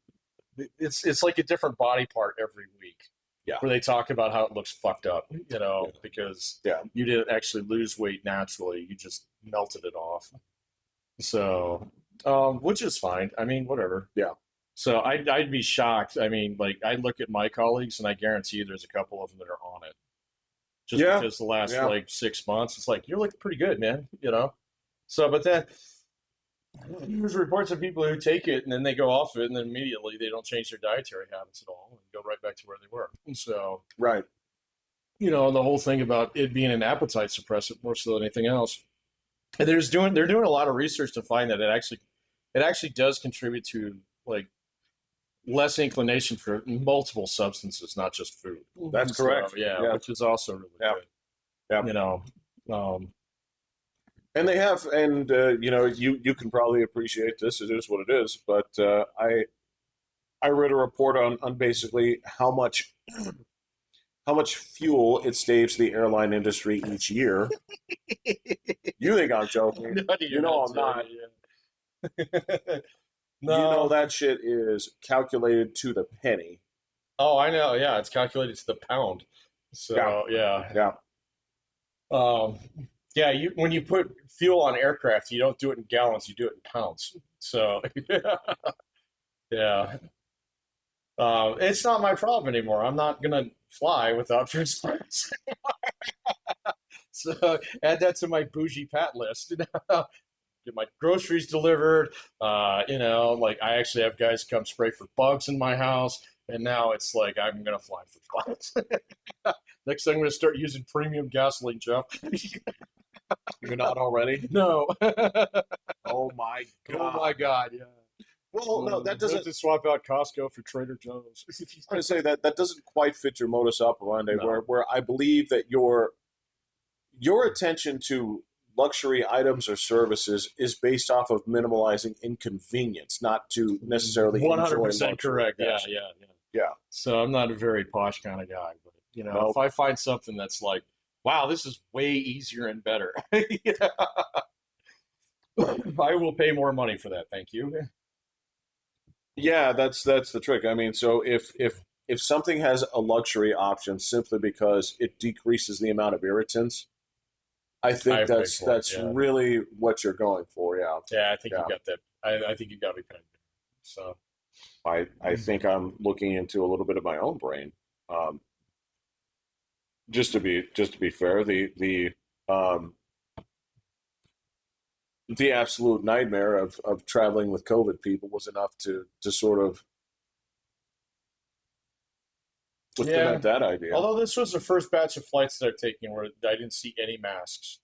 it's like a different body part every week Yeah. where they talk about how it looks fucked up, Yeah. because Yeah. you didn't actually lose weight naturally, you just melted it off. So, which is fine. I mean, whatever. Yeah. So I'd be shocked. I mean, like I look at my colleagues and I guarantee you there's a couple of them that are on it just Yeah. because the last Yeah. like 6 months, it's like you're looking pretty good, man. So, but then there's reports of people who take it and then they go off it and then immediately they don't change their dietary habits at all and go right back to where they were. And so, Right. and the whole thing about it being an appetite suppressant more so than anything else. And they're doing a lot of research to find that it actually does contribute to like less inclination for multiple substances, not just food. That's So correct. yeah, Yeah. which is also really Yeah. good. Yeah. You know, um, And they have, and you can probably appreciate this. It is what it is. But I read a report on basically how much fuel it saves the airline industry each year. You think I'm joking? no, You you're know not I'm not. joking. Yeah. You know No. that shit is calculated to the penny. Oh, I know. Yeah, it's calculated to the pound. Yeah. So yeah. Yeah. Um, yeah, when you put fuel on aircraft, you don't do it in gallons, you do it in pounds. So yeah. It's not my problem anymore. I'm not gonna fly without first class. So add that to my bougie pat list. Get my groceries delivered. Like I actually have guys come spray for bugs in my house, and now it's like I'm gonna fly first class. Next thing I'm gonna start using premium gasoline, Jeff. You're not already? No. Oh my Oh my God. God, yeah. Well, no, that We have doesn't. to swap out Costco for Trader Joe's. I would say that doesn't quite fit your modus operandi. Where No. I believe that your attention to luxury items or services is based off of minimalizing inconvenience, not to necessarily enjoy 100% luxury. correct. Yeah, Yes. yeah, yeah. Yeah. So I'm not a very posh kind of guy, but if No. I find something that's like, wow, this is way easier and better, I will pay more money for that. Thank you. Yeah, that's the trick. I mean, so if something has a luxury option simply because it decreases the amount of irritants, I think I pay for it. that's Yeah, really what you're going for. Yeah. yeah. I think you Yeah. got that. I think you got me pegged. So I think I'm looking into a little bit of my own brain. Um, just to be fair, um, the absolute nightmare of traveling with COVID people was enough to sort of yeah. cement that idea. Although this was the first batch of flights that I've taken where I didn't see any masks.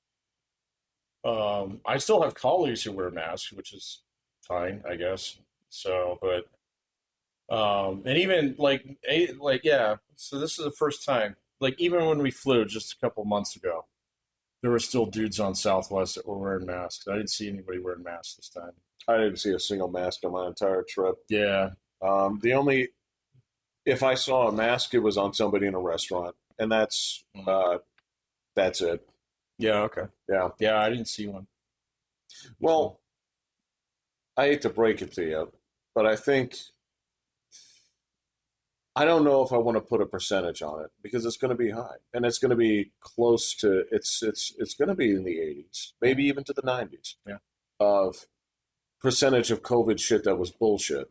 I still have colleagues who wear masks, which is fine, I guess. So, but and even like yeah. So this is the first time. Like even when we flew just a couple months ago, there were still dudes on Southwest that were wearing masks. I didn't see anybody wearing masks this time. I didn't see a single mask on my entire trip. Yeah. The only if I saw a mask, it was on somebody in a restaurant, and Mm. that's it. Yeah. Okay. Yeah. Yeah, I didn't see one. So, Well, I hate to break it to you, but I don't know if I want to put a percentage on it because it's going to be high and it's going to be close to it's going to be in the 80s, yeah. maybe even to the 90s Yeah. of percentage of COVID shit that was bullshit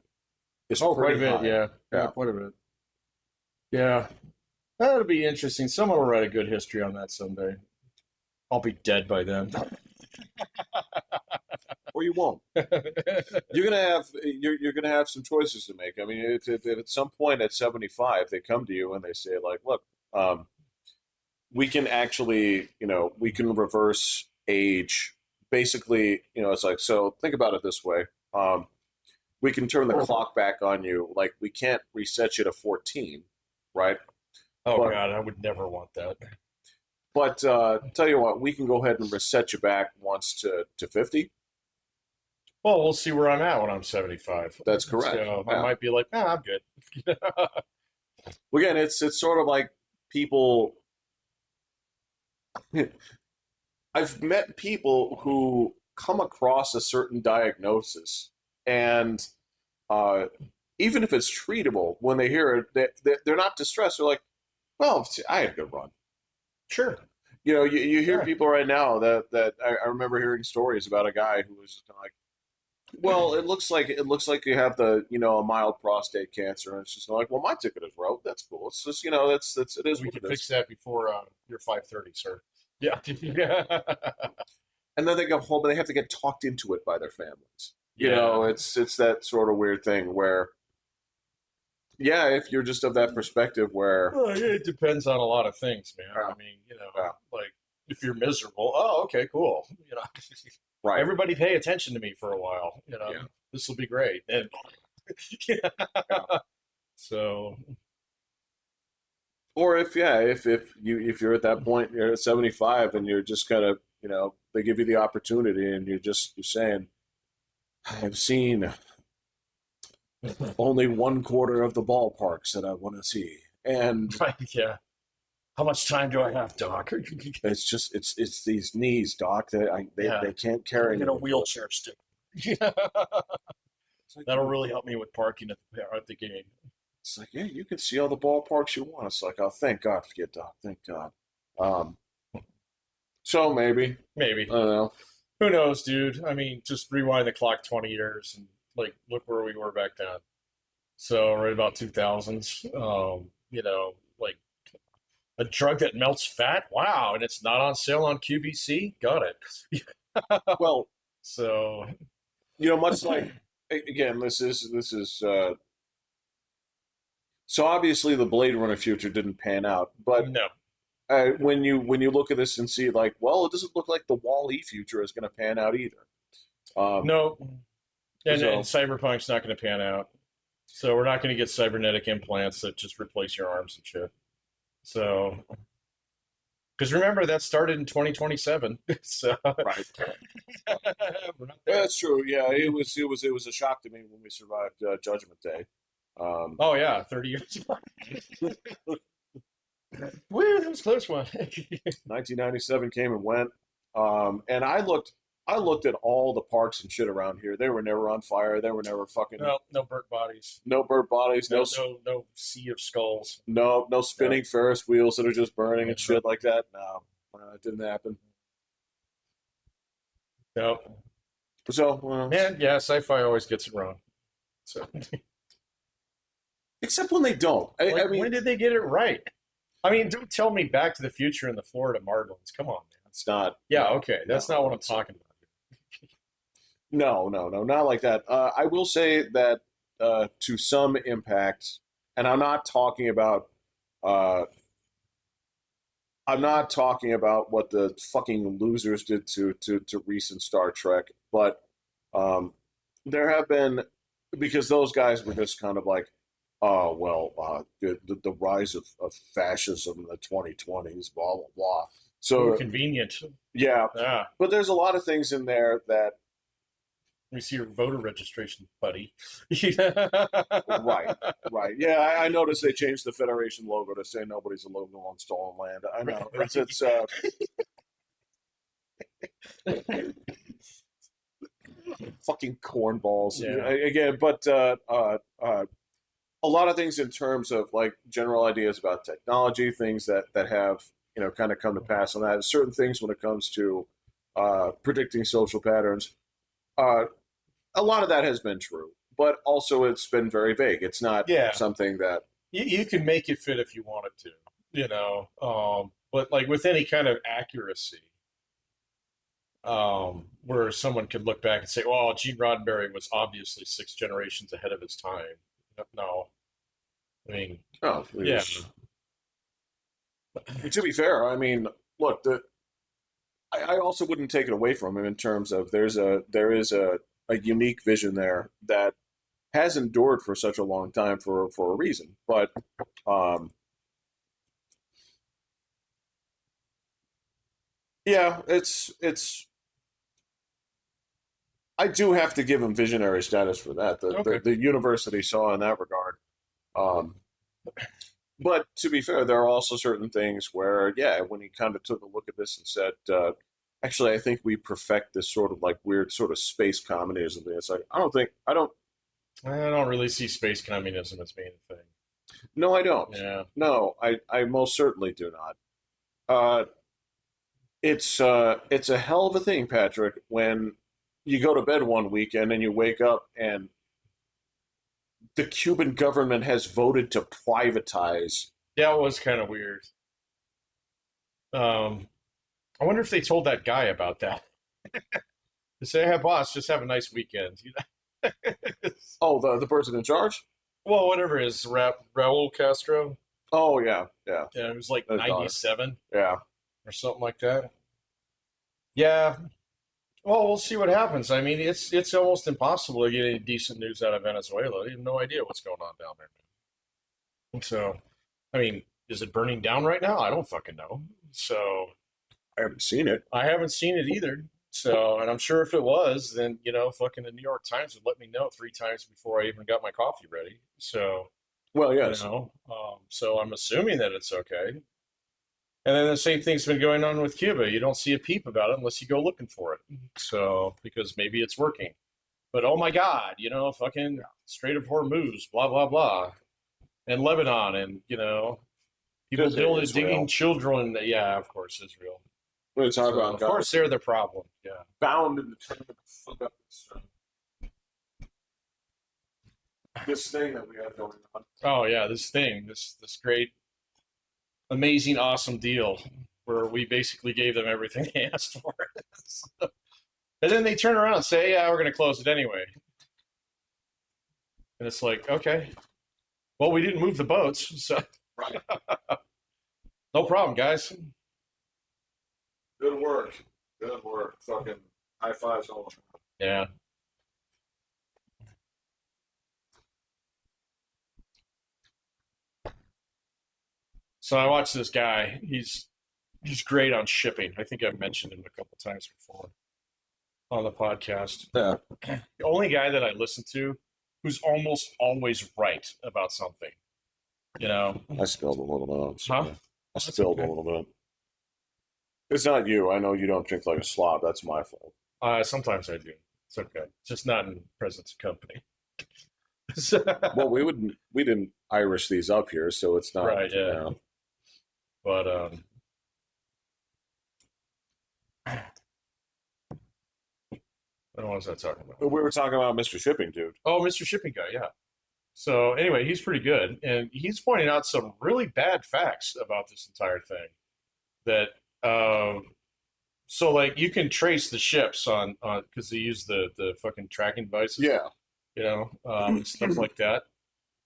is Oh, quite a pretty bit. high. Yeah. Yeah. Yeah. Quite a bit. Yeah. That'll be interesting. Someone will write a good history on that someday. I'll be dead by then. Or you won't. You're gonna have some choices to make. I mean, if at some point at 75 they come to you and they say like, look, um, we can actually, we can reverse age. Basically, it's like, so think about it this way. We can turn the clock back on you. Like we can't reset you to 14, right? Oh But God, I would never want that. tell you what, we can go ahead and reset you back once to 50. Well, we'll see where I'm at when I'm 75. That's correct. So I Yeah. might be like, I'm good. Well, again, it's sort of like people. I've met people who come across a certain diagnosis, and uh, even if it's treatable, when they hear it, they're not distressed. They're like, "Well, I had a good run." Sure. You hear Yeah. people right now that I remember hearing stories about a guy who was just kind of like, "Well, it looks like you have a mild prostate cancer," and it's just like, "Well, my ticket is wrote. That's cool. It's just that's it is We what can it is." fix that before you're 5:30, sir. Yeah. Yeah. And then they go home and they have to get talked into it by their families. Yeah. It's that sort of weird thing where, yeah, if you're just of that perspective where, Well, it depends on a lot of things, man. yeah, I mean, yeah, like if you're miserable, oh, okay, cool. right, Everybody pay attention to me for a while. yeah, This will be great. And yeah. so, Or if you're at that point, you're at 75 and you're just kind of, they give you the opportunity and you're saying, I've seen only one quarter of the ballparks that I want to see, and right, yeah. How much time do I have, Doc? it's these knees, doc, that Yeah. they can't Can carry I get a anymore. wheelchair stick? It's like, That'll really help me with parking at the game. It's like, yeah, you can see all the ballparks you want. It's like, oh, thank God for you, Doc. Thank God. Um, so maybe, Maybe. I don't know. Who knows, dude? I mean, just rewind the clock 20 years and like look where we were back then. So right about 2000s. Like a drug that melts fat. Wow, and it's not on sale on QVC. Got it. Well, So much like again, this is so obviously the Blade Runner future didn't pan out, but no. when you look at this and see like, well, it doesn't look like the Wall-E future is going to pan out either. Um, No, and so Cyberpunk's not going to pan out. So we're not going to get cybernetic implants that just replace your arms and shit. So, because remember that started in 2027. So right, we're not there. that's true. Yeah, it was a shock to me when we survived Judgment Day. Um, Oh yeah, 30 years. Woo, that was a close one. 1997 came and went, and I looked at all the parks and shit around here. They were never on fire. They were never fucking No, no burnt bodies. no burnt bodies, No, no sea of skulls. no No, spinning Ferris wheels that are just burning and no, shit like that. No, it didn't happen. no. So, well, Man, yeah, sci-fi always gets it wrong. So, except when they don't. I like, mean, when did they get it right? I mean, don't tell me Back to the Future and the Florida Marlins. Come on, man. it's not. Yeah, No, okay, that's not no, what I'm talking about. no, not like that. I will say that to some impact, and Uh, I'm not talking about what the fucking losers did to recent Star Trek, but um, there have been, because those guys were just kind of like, oh well, the rise of fascism in the 2020s, blah blah blah. Ooh, So convenient. yeah, Ah, but there's a lot of things in there that let me see your voter registration, buddy. right, right, yeah. I noticed they changed the Federation logo to say nobody's illegal on stolen land. I know it's fucking cornballs Yeah. again, but a lot of things in terms of like general ideas about technology, things that have kind of come to pass on that. Certain things when it comes to predicting social patterns. Uh, a lot of that has been true, but also it's been very vague. It's not Yeah. something that. You can make it fit if you want it to, but like with any kind of accuracy, where someone could look back and say, "Well, Gene Roddenberry was obviously six generations ahead of his time." No, I mean, Oh, it yeah, was. To be fair, I mean, look, I also wouldn't take it away from him in terms of there is a unique vision there that has endured for such a long time for a reason. But um, yeah, it's I do have to give him visionary status for that. The okay, the, the university saw in that regard. Um, but to be fair, there are also certain things where, yeah, when he kind of took a look at this and said, actually, I think we perfect this sort of like weird sort of space communism thing. It's like, I don't, I don't really see space communism as being a thing. no, I don't. Yeah, No, I most certainly do not. Uh, it's a hell of a thing, Patrick, when you go to bed one weekend and you wake up and the Cuban government has voted to privatize. yeah, it was kind of weird. Um, I wonder if they told that guy about that. To say, "Hey, boss, just have a nice weekend." Oh, the person in charge? Well, whatever it is, Raul Castro. Oh yeah, yeah, Yeah, it was like his daughter. 97 Yeah. or something like that. Yeah. Well, we'll see what happens. I mean, it's almost impossible to get any decent news out of Venezuela. You have no idea what's going on down there, man. So, I mean, is it burning down right now? I don't fucking know. So, I haven't seen it. I haven't seen it either. So, and I'm sure if it was, then, fucking the New York Times would let me know three times before I even got my coffee ready. So, Well, yes. so I'm assuming that it's okay. And then the same thing's been going on with Cuba. You don't see a peep about it unless you go looking for it. So, because maybe it's working. But oh my God, fucking Strait of Hormuz, blah, blah, blah. And Lebanon, and, people Just digging Israel. children. Yeah, of course, Israel. We're talking So, about of God course, they're the problem. Yeah. bound and determined to fuck up this thing that we have going on. Oh, yeah, this great, amazing, awesome deal where we basically gave them everything they asked for. And then they turn around and say, yeah, we're going to close it anyway. And it's like, okay, well, we didn't move the boats. So, Right. No problem, guys. Good work. Good work. Fucking high fives all around. Yeah. So I watched this guy. He's great on shipping. I think I've mentioned him a couple times before on the podcast. Yeah, The only guy that I listen to who's almost always right about something. You know? I spilled a little bit. I'm Huh? sorry. I That's spilled a okay. little bit. It's not you. I know you don't drink like a slob. That's my fault. Sometimes I do. It's okay. Just not in presence of company. Well, we didn't Irish these up here, so it's not. Right, You yeah. know. But what was I talking about? We were talking about Mr. Shipping, dude. Oh, Mr. Shipping Guy, yeah. So anyway, he's pretty good, and he's pointing out some really bad facts about this entire thing. That so like you can trace the ships on because they use the fucking tracking devices, Yeah. and stuff like that.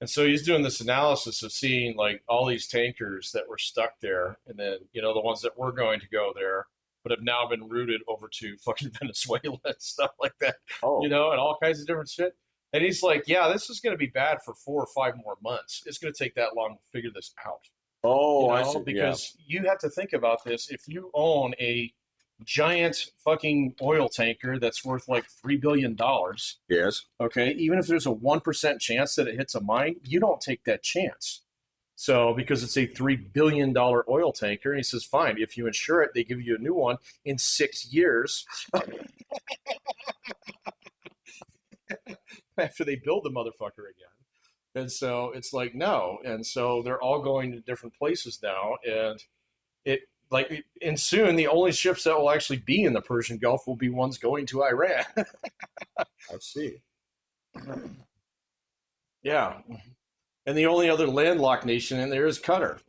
And so he's doing this analysis of seeing like all these tankers that were stuck there, and then the ones that were going to go there, but have now been routed over to fucking Venezuela and stuff like that, Oh. and all kinds of different shit. And he's like, "Yeah, this is going to be bad for 4 or 5 more months. It's going to take that long to figure this out, Oh, I see. Yeah. because you have to think about this. If you own a giant fucking oil tanker that's worth like $3 billion, Yes. okay, even if there's a 1% chance that it hits a mine, you don't take that chance. So, because it's a $3 billion oil tanker, and he says, fine, if you insure it, they give you a new one in 6 years after they build the motherfucker again. And so it's like, no. And so they're all going to different places now. And and soon the only ships that will actually be in the Persian Gulf will be ones going to Iran. I see. Yeah. And the only other landlocked nation in there is Qatar.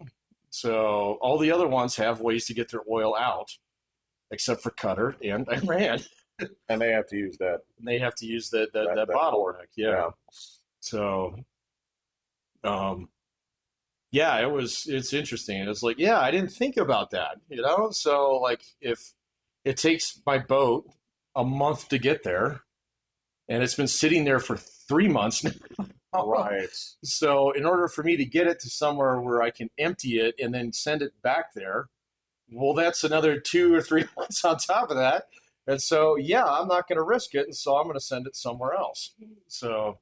So all the other ones have ways to get their oil out, except for Qatar and Iran. And they have to use that And they have to use that that port. bottleneck. Yeah. So, um, yeah, it's interesting. It's like, yeah, I didn't think about that. So like if it takes my boat a month to get there, and it's been sitting there for 3 months now. Right. So in order for me to get it to somewhere where I can empty it and then send it back there, well, that's another 2 or 3 months on top of that. And so, yeah, I'm not going to risk it, and so I'm going to send it somewhere else. So,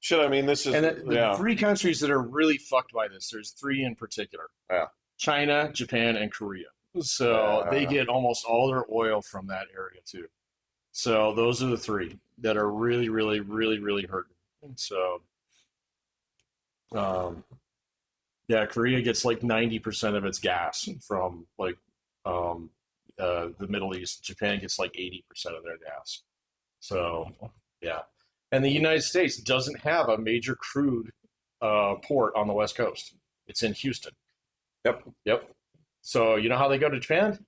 Shit, I mean, this is and the yeah. three countries that are really fucked by this, there's three in particular: Yeah. China, Japan, and Korea. So they get almost all their oil from that area too. So those are the three that are really, really, really, really hurting. So, um, yeah, Korea gets like 90% of its gas from like um, the Middle East. Japan gets like 80% of their gas. So, yeah. And the United States doesn't have a major crude port on the West Coast. It's in Houston. Yep. Yep. So, you know how they go to Japan?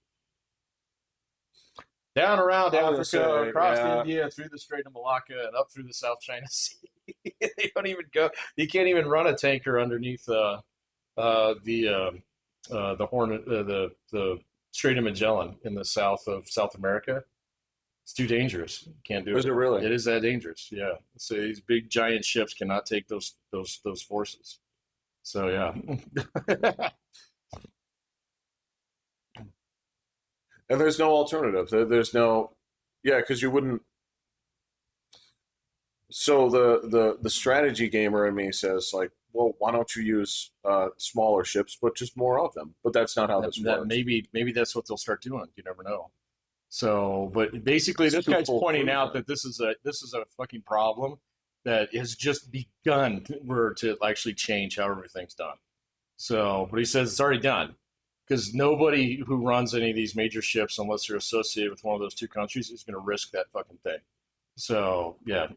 Down around Africa, across India, through the Strait of Malacca, and up through the South China Sea. They don't even go. You can't even run a tanker underneath the Horn, the Strait of Magellan in the south of South America. It's too dangerous. You can't do it. Is it really? It is that dangerous. Yeah. So these big giant ships cannot take those forces. So yeah. And there's no alternative. There's no, yeah, because you wouldn't. So the strategy gamer in me says like, well, why don't you use smaller ships, but just more of them? But that's not how this works. Maybe that's what they'll start doing. You never know. So, but basically, this guy's pointing out that this is a fucking problem that has just begun to actually change how everything's done. So, but he says it's already done because nobody who runs any of these major ships, unless they're associated with one of those two countries, is going to risk that fucking thing. So, yeah.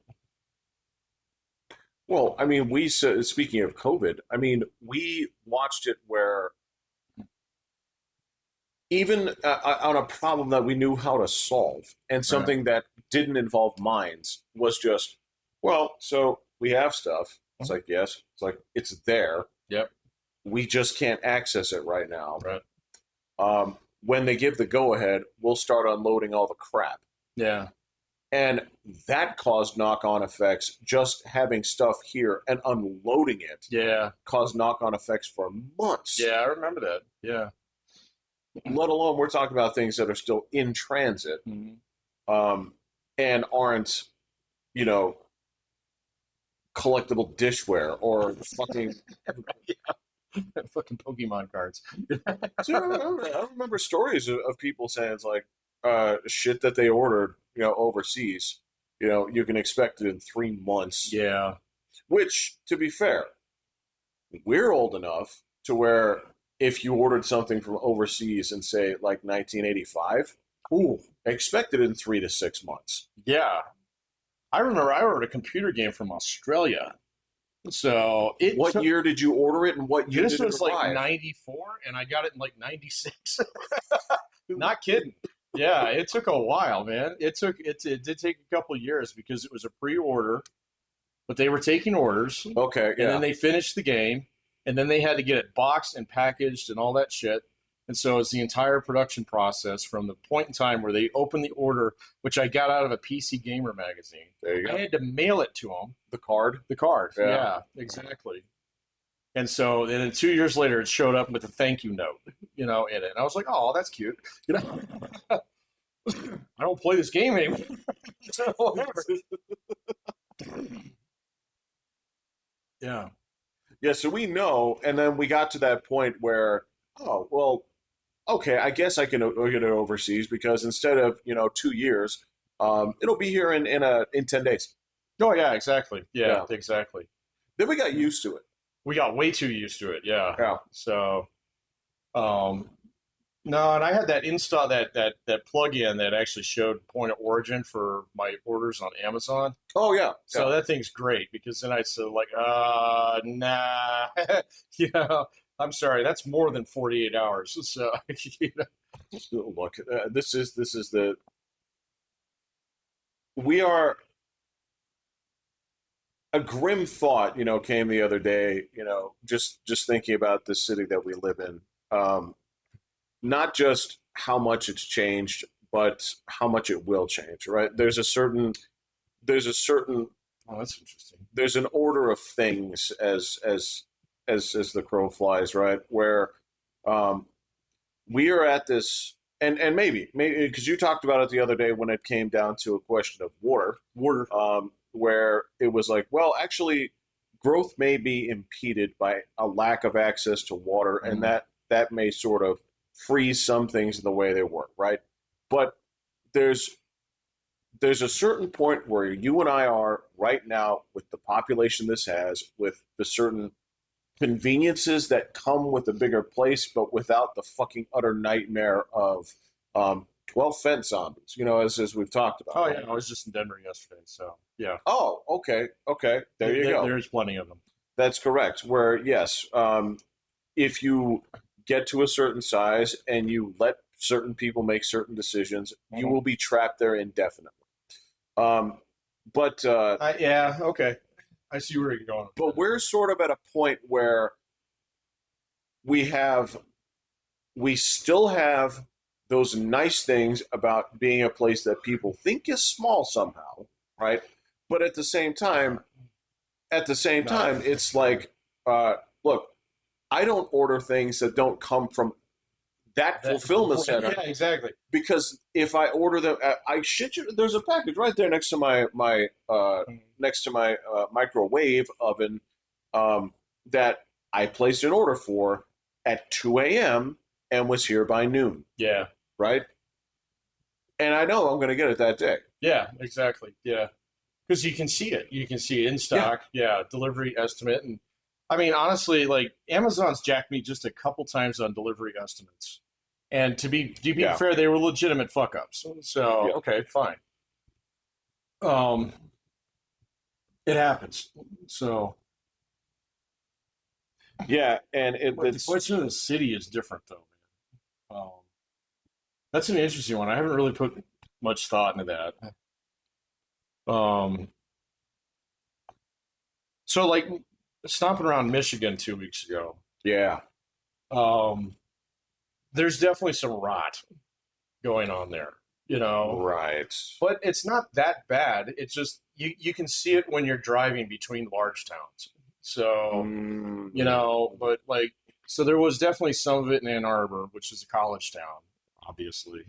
Well, I mean, speaking of COVID, I mean, we watched it where even on a problem that we knew how to solve and something that didn't involve mines was just, well, so we have stuff. It's like, yes. It's like, it's there. Yep. we just can't access it right now. Right. When they give the go ahead, we'll start unloading all the crap. Yeah. And that caused knock on effects. Just having stuff here and unloading it Yeah. caused knock on effects for months. Yeah. I remember that. Yeah. Let alone we're talking about things that are still in transit, Mhm. um, and aren't, you know, collectible dishware or fucking. Fucking Pokemon cards. So I remember stories of people saying it's like shit that they ordered, overseas. You can expect it in 3 months. Yeah. Which, to be fair, we're old enough to where if you ordered something from overseas in say like 1985, Ooh. expect it in 3 to 6 months. Yeah. I remember I ordered a computer game from Australia. So it What took, year did you order it, and what year this did it was like arrive? 94 and I got it in like 96. Not kidding. Yeah, it took a while, man. It did take a couple of years because it was a pre-order, but they were taking orders, Okay, and then yeah. they finished the game, and then they had to get it boxed and packaged and all that shit. And so it's the entire production process from the point in time where they opened the order, which I got out of a PC Gamer magazine. There you I go. had to mail it to them, The card. the card. Yeah. Yeah, exactly. And so then 2 years later, it showed up with a thank you note, in it. And I was like, oh, that's cute. You know, I don't play this game anymore. So whatever. Yeah. Yeah, so we know, and then we got to that point where, oh, well, okay, I guess I can get it overseas because instead of 2 years, it'll be here in 10 days. Oh yeah, exactly. Yeah, Yeah. exactly. Then we got used to it. We got way too used to it. Yeah. Yeah. So, um, no, and I had that install that plugin that actually showed point of origin for my orders on Amazon. Oh yeah. So Yeah. that thing's great because then I said like, nah, I'm sorry, that's more than 48 hours. So, you know, Look, this is the we are a grim thought. Came the other day. Just thinking about the city that we live in. Not just how much it's changed, but how much it will change. Right? There's a certain oh, that's interesting. there's an order of things as the crow flies, right? Where um, we are at this, and maybe because you talked about it the other day when it came down to a question of Water. where it was like, well, actually, growth may be impeded by a lack of access to water, and Mhm. that may sort of freeze some things in the way they work, right? But there's there's a certain point where you and I are right now with the population this has, with the certain conveniences that come with a bigger place, but without the fucking utter nightmare of um, fence zombies. As we've talked about, Oh right? yeah, I was just in Denver yesterday, so yeah, Oh, okay, okay, there you go. there's plenty of them. That's correct. Where yes, if you get to a certain size and you let certain people make certain decisions, you Mhm. will be trapped there indefinitely. Um, but Yeah, okay, I see where you're going with but that. we're sort of at a point where we have we still have those nice things about being a place that people think is small somehow, right? But at the same time, Not, it's like, uh, look, I don't order things that don't come from that that, fulfillment right, center yeah, exactly. because if I order them, I shit you, there's a package right there next to my microwave oven that I placed an order for at 2 a.m. and was here by noon, Yeah, right? And I know I'm going to get it that day. yeah, exactly. Yeah, because you can see it in Yeah, stock. Yeah, delivery estimate, and I mean honestly, like Amazon's jacked me just a couple times on delivery estimates, and to be yeah, fair, they were legitimate fuck ups. So yeah, okay, fine. Um, it happens. So, yeah. And but the it's question of the city is different, though, man. That's an interesting one. I haven't really put much thought into that. Um, so like stomping around Michigan 2 weeks ago. Yeah. Um, there's definitely some rot going on there, you know, Right. but it's not that bad. It's just you can see it when you're driving between large towns. So, Mm. but like, so there was definitely some of it in Ann Arbor, which is a college town, obviously.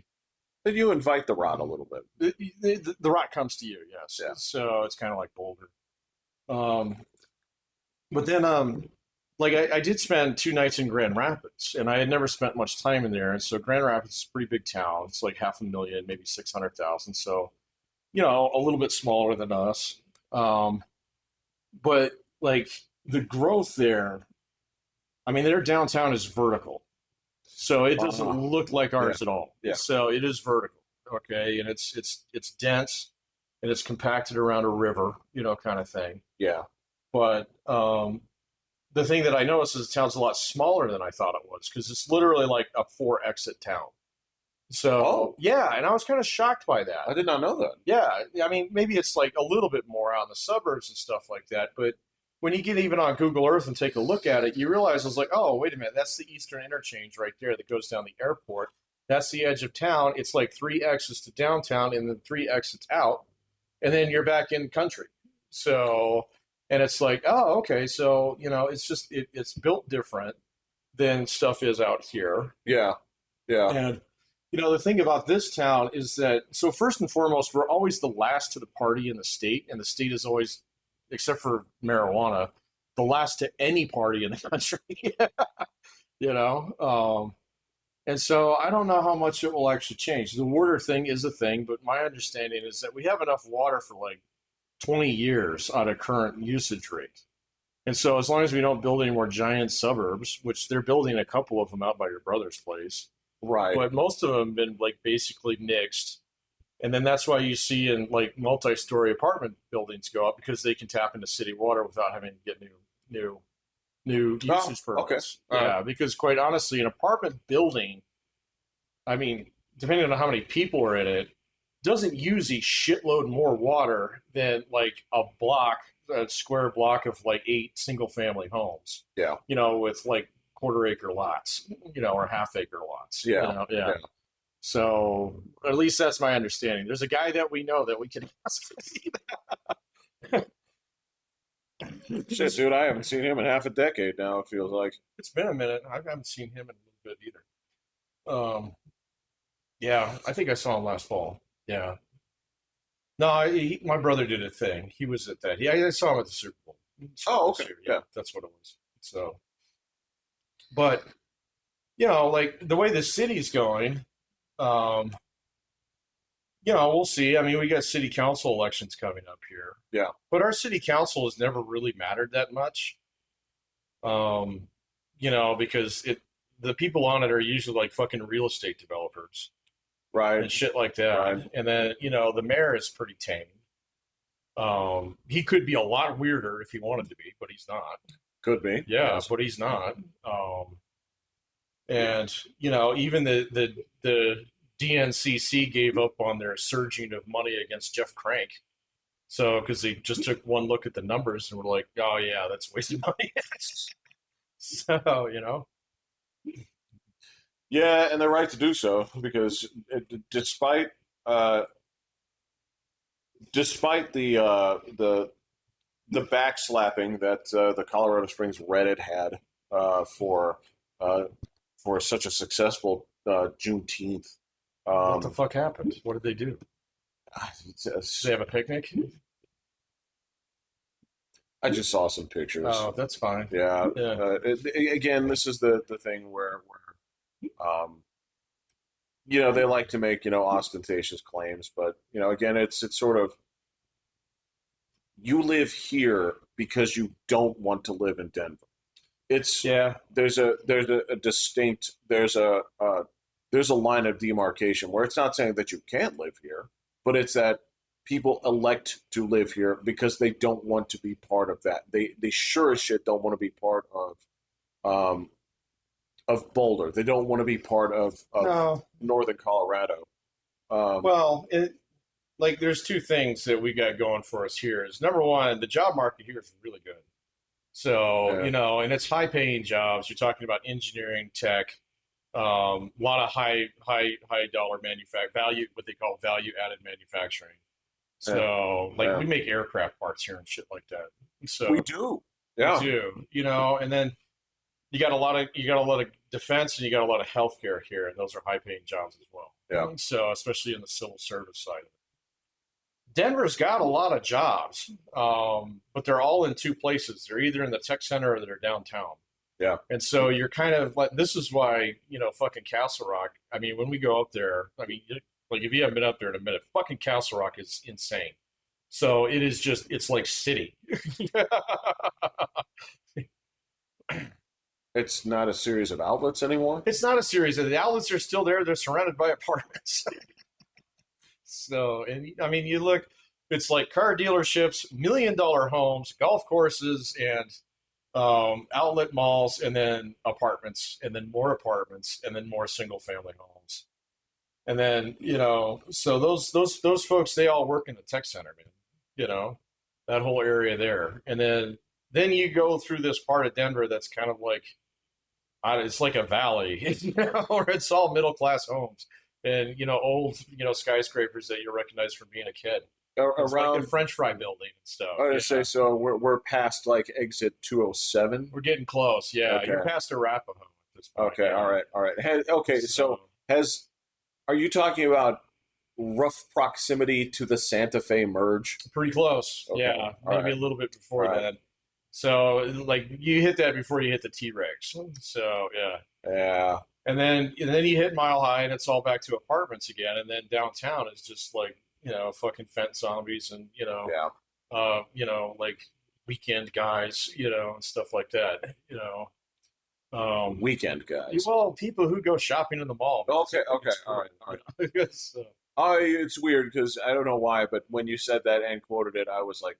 But you invite the rod a little bit. The rot comes to you, yes. Yeah. So it's kind of like Boulder. Um, but then, like I did spend 2 nights in Grand Rapids, and I had never spent much time in there. And so Grand Rapids is a pretty big town. It's like 500,000, maybe 600,000. So a little bit smaller than us. Um, but like the growth there, I mean, their downtown is vertical, so it doesn't Uh-huh. look like Yeah. ours at all. Yeah. So it is vertical, okay, and it's dense and it's compacted around a river, kind of thing. Yeah. But the thing that I noticed is the town's a lot smaller than I thought it was because it's literally like a four exit town. So Oh, yeah, and I was kind of shocked by I that. did not know that. Yeah, I mean, maybe it's like a little bit more out in the suburbs and stuff like that, but when you get even on Google Earth and take a look at it, you realize it's like, oh, wait a minute, that's the Eastern Interchange right there that goes down the airport. That's the edge of town. It's like three exits to downtown and then three exits out, and then you're back in country. So, and it's like, oh, okay, so it's just it's built different than stuff is out here. Yeah. Yeah. And the thing about this town is that, so first and foremost, we're always the last to the party in the state, and the state is always, except for marijuana, the last to any party in the country. you know, and so I don't know how much it will actually change. The water thing is a thing, but my understanding is that we have enough water for like 20 years on a current usage rate. And so as long as we don't build any more giant suburbs, which they're building a couple of them out by your brother's place, Right. but most of them have been like basically mixed. And then that's why you see in like multi-story apartment buildings go up because they can tap into city water without having to get new new Oh, usage okay. permits. All right. Yeah, because quite honestly, an apartment building, I mean, depending on how many people are in it, doesn't use a shitload more water than like a square block of like eight single family homes, Yeah. with like quarter acre lots, or half acre lots, Yeah. yeah. Yeah. So at least that's my understanding. There's a guy that we know that we can ask to see Shit, that. dude, I haven't seen him in half a decade now, it feels like. It's been a minute. I haven't seen him in a little bit either. Yeah, I think I saw him last fall. Yeah. No, my brother did a thing. He was at that. I saw him at the Super Oh, Bowl okay. this year. Yeah, Yeah. that's what it was. So, but like the way the city's going, um, we'll see. I mean, we got city council elections coming up here, Yeah. but our city council has never really mattered that much. Um, because the people on it are usually like fucking real estate developers Right. and shit like that. Right. And then, the mayor is pretty tame. He could be a lot weirder if he wanted to be, but he's not. Could be. Yeah, Yes. but he's not. And even the DNCC gave up on their surging of money against Jeff Crank. So because they just took one look at the numbers and were like, oh yeah, that's wasted money. so Yeah, and they're right to do so because despite uh, despite the backslapping that the Colorado Springs Reddit had for uh, for such a successful Juneteenth. what the Um, fuck happened? What did they do? Did they have a picnic? I just saw some pictures. Oh, that's fine. Yeah. Yeah. Again, this is the thing where they like to make ostentatious claims, but again, it's sort of you live here because you don't want to live in Denver. It's Yeah. there's a distinct there's a line of demarcation where it's not saying that you can't live here, but it's that people elect to live here because they don't want to be part of that. They sure as shit don't want to be part um, of Boulder. They don't want to be part of No. northern Colorado. Um, Well, there's two things that we got going for us here. Is number one, the job market here is really good. So, Yeah. and it's high paying jobs. You're talking about engineering, tech, a lot of high dollar value, what they call value added manufacturing. Yeah. So, like Yeah. we make aircraft parts here and shit like that. We So do. we Yeah. do, and then you got a lot of defense and you got a lot of healthcare here, and those are high paying jobs as well. Yeah. So, especially in the civil service side of it. Denver's got a lot of jobs, but they're all in two places. They're either in the tech center or they're downtown. Yeah. And so you're kind of like, this is why, fucking Castle Rock. I mean, when we go up there, I mean, like if you haven't been up there in a minute, fucking Castle Rock is insane. So it is just, it's like city. It's not a series of outlets anymore. It's not a series. The outlets are still there. They're surrounded by apartments. So, and I mean, you look, it's like car dealerships, $1 million homes, golf courses, and outlet malls, and then apartments, and then more apartments, and then more single family homes. And then, so those folks, they all work in the tech center, man. You know, that whole area there. And then you go through this part of Denver that's kind of like it's like a valley, where it's all middle class homes and old skyscrapers that you recognize from being a kid. It's like the Around, French fry building and stuff. I would Yeah, say so. We're past like exit 207. we're getting close. Yeah, Okay. you're past Arapahoe at this point. Okay. Yeah. All right. Okay. So has are you talking about rough proximity to the Santa Fe merge? Pretty close. Okay. Yeah, All maybe right. a little bit All before right. that. So like you hit that before you hit the T-Rex. So yeah. Yeah. And then you hit Mile High and it's all back to apartments again. And then downtown is just like, fucking fence zombies and, Yeah. like weekend guys, and stuff like that. Weekend guys. Well, people who go shopping in the mall because Okay. they think Okay. it's All cool. right. All right. So, It's weird because I don't know why, but when you said that and quoted it, I was like,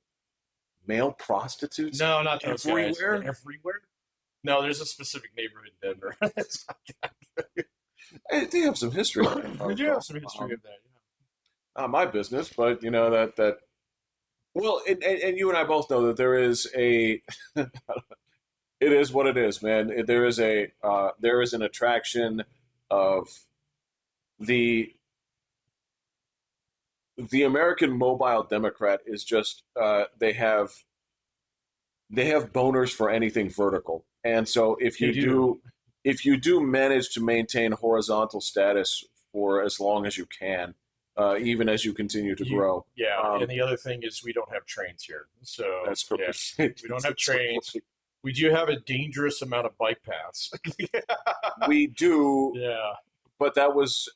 male prostitutes no, not those guys. everywhere. Everywhere? No, there's a specific neighborhood in Denver. It's not that. They have some history. We do have some history of that. Not my business, but you know that. Well, and you and I both know that there is a. It is what it is, man. There is an attraction of the the American mobile Democrat is just they have boners for anything vertical, and so They do. if you do manage to maintain horizontal status for as long as you can, even as you continue to grow, Yeah, and the other thing is we don't have trains here. So, that's yeah, correct. we don't have trains. We do have a dangerous amount of bike paths. We do, Yeah. but that was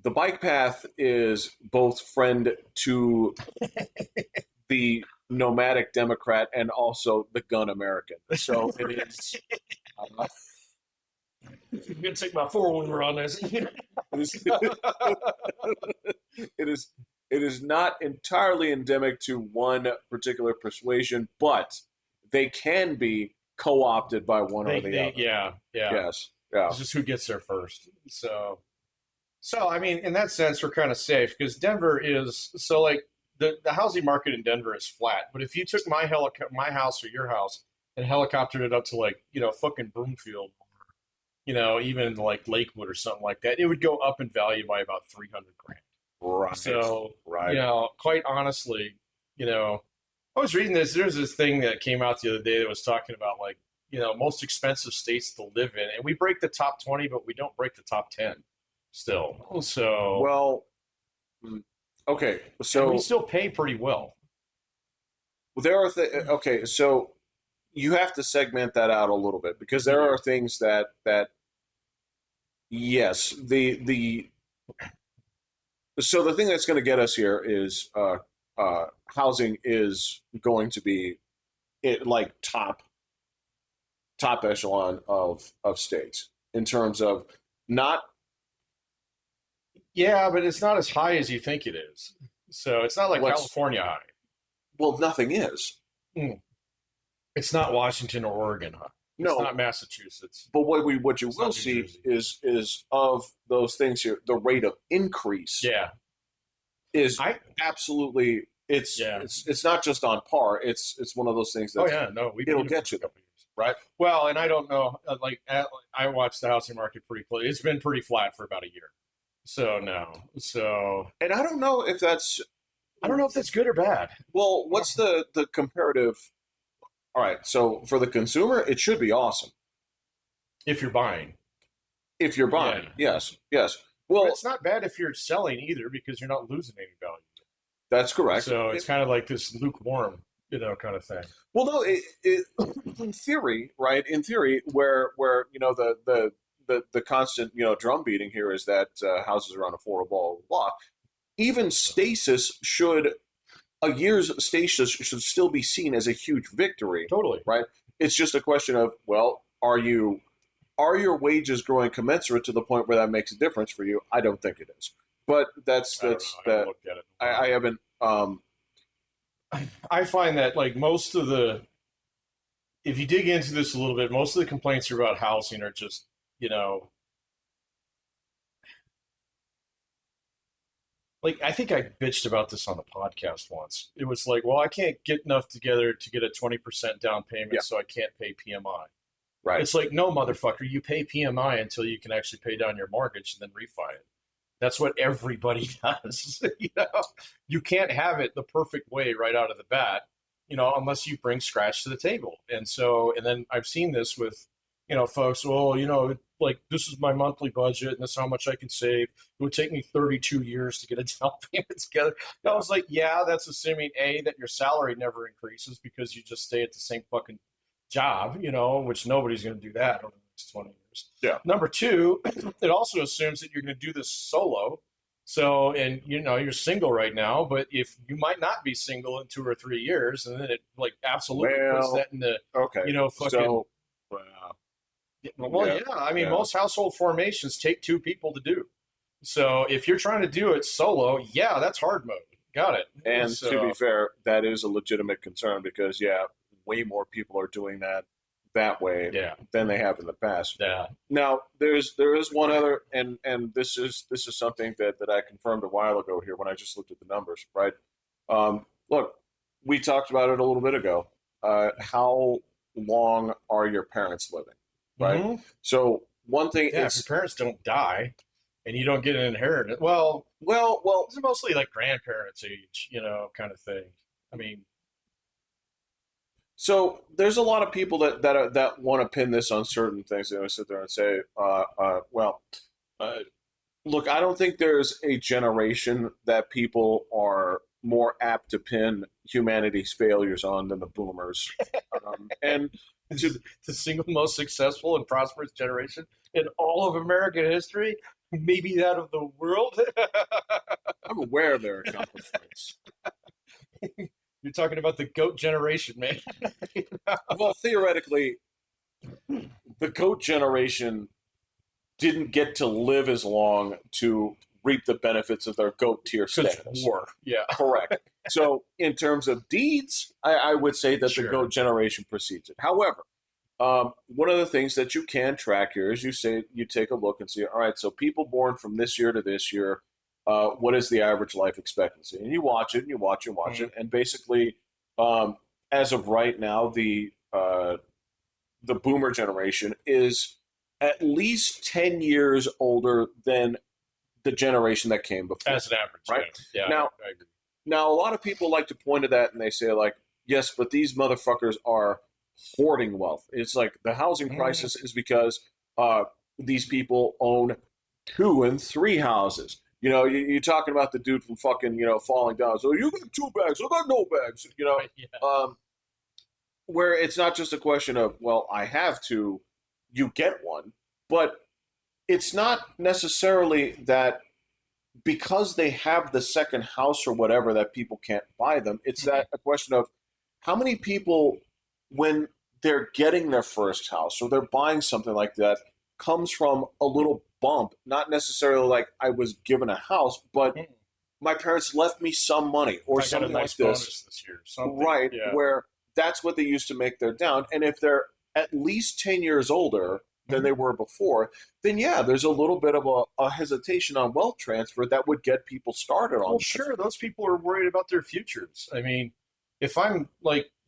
the bike path is both friend to the nomadic Democrat and also the gun American. So it is. Uh, I'm gonna take my four-wheeler on this. it is. It is. It is not entirely endemic to one particular persuasion, but they can be co-opted by one or the other. Yeah, yeah. Yes. Yeah. It's just who gets there first. So I mean, in that sense, we're kind of safe because Denver is so like the housing market in Denver is flat. But if you took my house or your house and helicoptered it up to like fucking Broomfield, even like Lakewood or something like that, it would go up in value by about 300 grand. Right. So Right. quite honestly, I was reading this. There's this thing that came out the other day that was talking about like most expensive states to live in, and we break the top 20, but we don't break the top 10 still. So Well, okay. and So we still pay pretty well. there are okay. So you have to segment that out a little bit because there are things that yes, the so the thing that's going to get us here is housing is going to be it like top echelon of states in terms of not Yeah, but it's not as high as you think it is. So it's not like what's California high. well nothing is Mm. It's not Washington or Oregon high. It's no, not Massachusetts. but what you It's will not New see Jersey. is of those things here the rate of increase Yeah, is I absolutely Yeah. it's not just on par. It's one of those things Oh that's yeah. No, we've it'll needed it for get you a there, couple of years. right? Well, and I don't know. I watched the housing market pretty close. It's been pretty flat for about a year. So no. So And I don't know if that's I don't know if that's good or bad. well. I don't What's the comparative? All right, so for the consumer, it should be awesome if you're buying. if you're Yeah. buying. Yes, yes. But Well, it's not bad if you're selling either because you're not losing any value. that's correct. So it's kind of like this lukewarm, kind of thing. Well, no, in theory, right? In theory, where the constant drum beating here is that houses are unaffordable, blah, blah, blah. Even stasis should a year's stasis should still be seen as a huge victory, Totally. right? It's just a question of, well, are your wages growing commensurate to the point where that makes a difference for you? I don't think it is, but I don't know. that's I haven't that. looked at it. I haven't. I find that like most of the, if you dig into this a little bit, most of the complaints about housing are just, you know, like I think I bitched about this on the podcast once. It was like, well, I can't get enough together to get a 20% down Yeah, payment, so I can't pay PMI. right. It's like, no, motherfucker, you pay PMI until you can actually pay down your mortgage and then refi it. That's what everybody does. You can't have it the perfect way right out of the bat, unless you bring scratch to the table. And so, and then I've seen this with, folks. Well, like this is my monthly budget, and this is how much I can save. It would take me 32 years to get a down payment together. And I Yeah, was like, yeah, that's assuming a that your salary never increases because you just stay at the same fucking job, which nobody's going to do that over the next 20 years. yeah. Number two, it also assumes that you're going to do this solo. So, and you're single right now, but if you might not be single in 2 or 3 years, and then it like absolutely puts Well, that in the, okay. fucking, So, well, yeah, yeah. I mean, yeah. most household formations take two people to do. So if you're trying to do it solo, yeah, that's hard mode. Got it. And to be So, fair, that is a legitimate concern because, yeah, way more people are doing that way yeah, than they have in the past. yeah. Now, there is one other, and this is something that I confirmed a while ago here when I just looked at the numbers, right? Look, we talked about it a little bit ago. How long are your parents living, right? Hmm. So one thing Yeah, if your is, parents don't die and you don't get an inheritance, well, well, it's mostly like grandparents' age, kind of thing. I mean, so there's a lot of people that want to pin this on certain things. They sit there and say, well, uh, look, I don't think there's a generation that people are more apt to pin humanity's failures on than the boomers. And to the single most successful and prosperous generation in all of American history, maybe that of the world. I'm aware of their accomplishments. You're talking about the goat generation, man. Well, theoretically, the goat generation didn't get to live as long to reap the benefits of their goat tier Because status. war. Yeah. Correct. So, in terms of deeds, I would say that the Sure. goat generation precedes it. However, one of the things that you can track here is you take a look and see, all right, so people born from this year to this year, what is the average life expectancy? And you watch it and you watch and watch Mm. it, and basically, um, as of right now, the boomer generation is at least 10 years older than the generation that came before. As an average. Right? Yeah, Now, I agree. now, a lot of people like to point to that and they say, like, yes, but these motherfuckers are hoarding wealth. It's like the housing Mm. crisis is because uh, these people own 2 and 3 houses. You're talking about the dude from fucking, falling down. So you got 2 bags, I got no bags. Yeah. Where it's not just a question of, well, I have to, you get one, but it's not necessarily that because they have the second house or whatever that people can't buy them. It's that a question of how many people, when they're getting their first house or they're buying something like that, comes from a little bump, not necessarily like I was given a house, but Mm. my parents left me some money or I got a something nice like this. bonus this year. Something. Right, Yeah. where that's what they used to make their down. And if they're at least 10 years older, than they were before, then yeah, there's a little bit of a hesitation on wealth transfer that would get people started Well, on this. sure, those people are worried about their futures. I mean, if I'm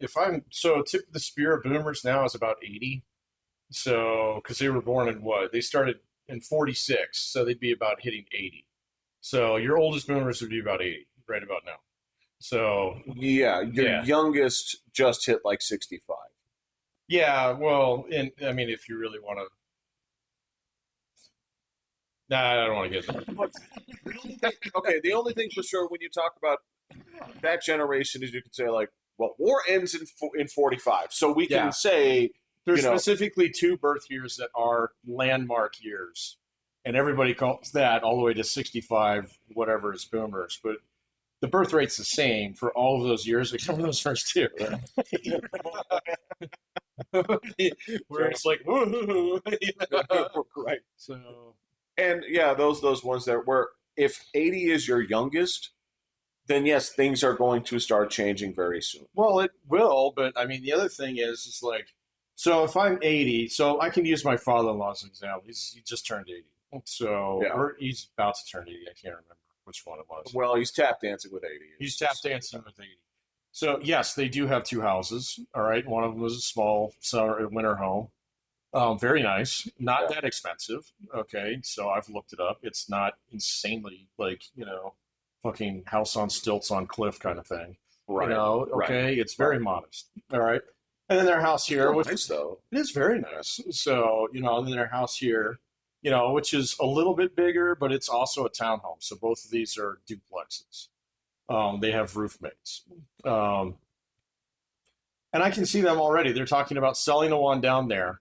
tip of the spear of boomers now is about 80. So, because they were born in what? They started in 46, so they'd be about hitting 80. So your oldest boomers would be about 80 right about now. So, Yeah, your yeah. youngest just hit like 65. Yeah, well, and I mean, if you really want to, nah, I don't want to get But the only thing, okay, the only thing for sure when you talk about that generation is you can say like, well, war ends in 45, so we can yeah. say, There's you know, specifically two birth years that are landmark years, and everybody calls that all the way to 65, whatever is boomers. But the birth rate's the same for all of those years except for those first two, where it's like, woohoo, right. So, And yeah, those ones that were if 80 is your youngest, then yes, things are going to start changing very soon. well, it will, but I mean, the other thing is like, so if I'm 80, so I can use my father-in-law as an example. He just turned 80, so Yeah. or he's about to turn 80. I can't remember which one it was. Well, he's tap dancing with 80. He's It's tap just dancing with 80. So yes, they do have two houses. All right, one of them is a small summer winter home. Very nice, not yeah. that expensive. Okay, so I've looked it up. It's not insanely like fucking house on stilts on cliff kind of thing. Right. Right. Okay, it's very Right. modest. All right, and then their house here, Still which nice though. it is very Yeah. nice. So then their house here, which is a little bit bigger, but it's also a townhome. So both of these are duplexes. They have roof mates. Um, and I can see them already. They're talking about selling the one down there,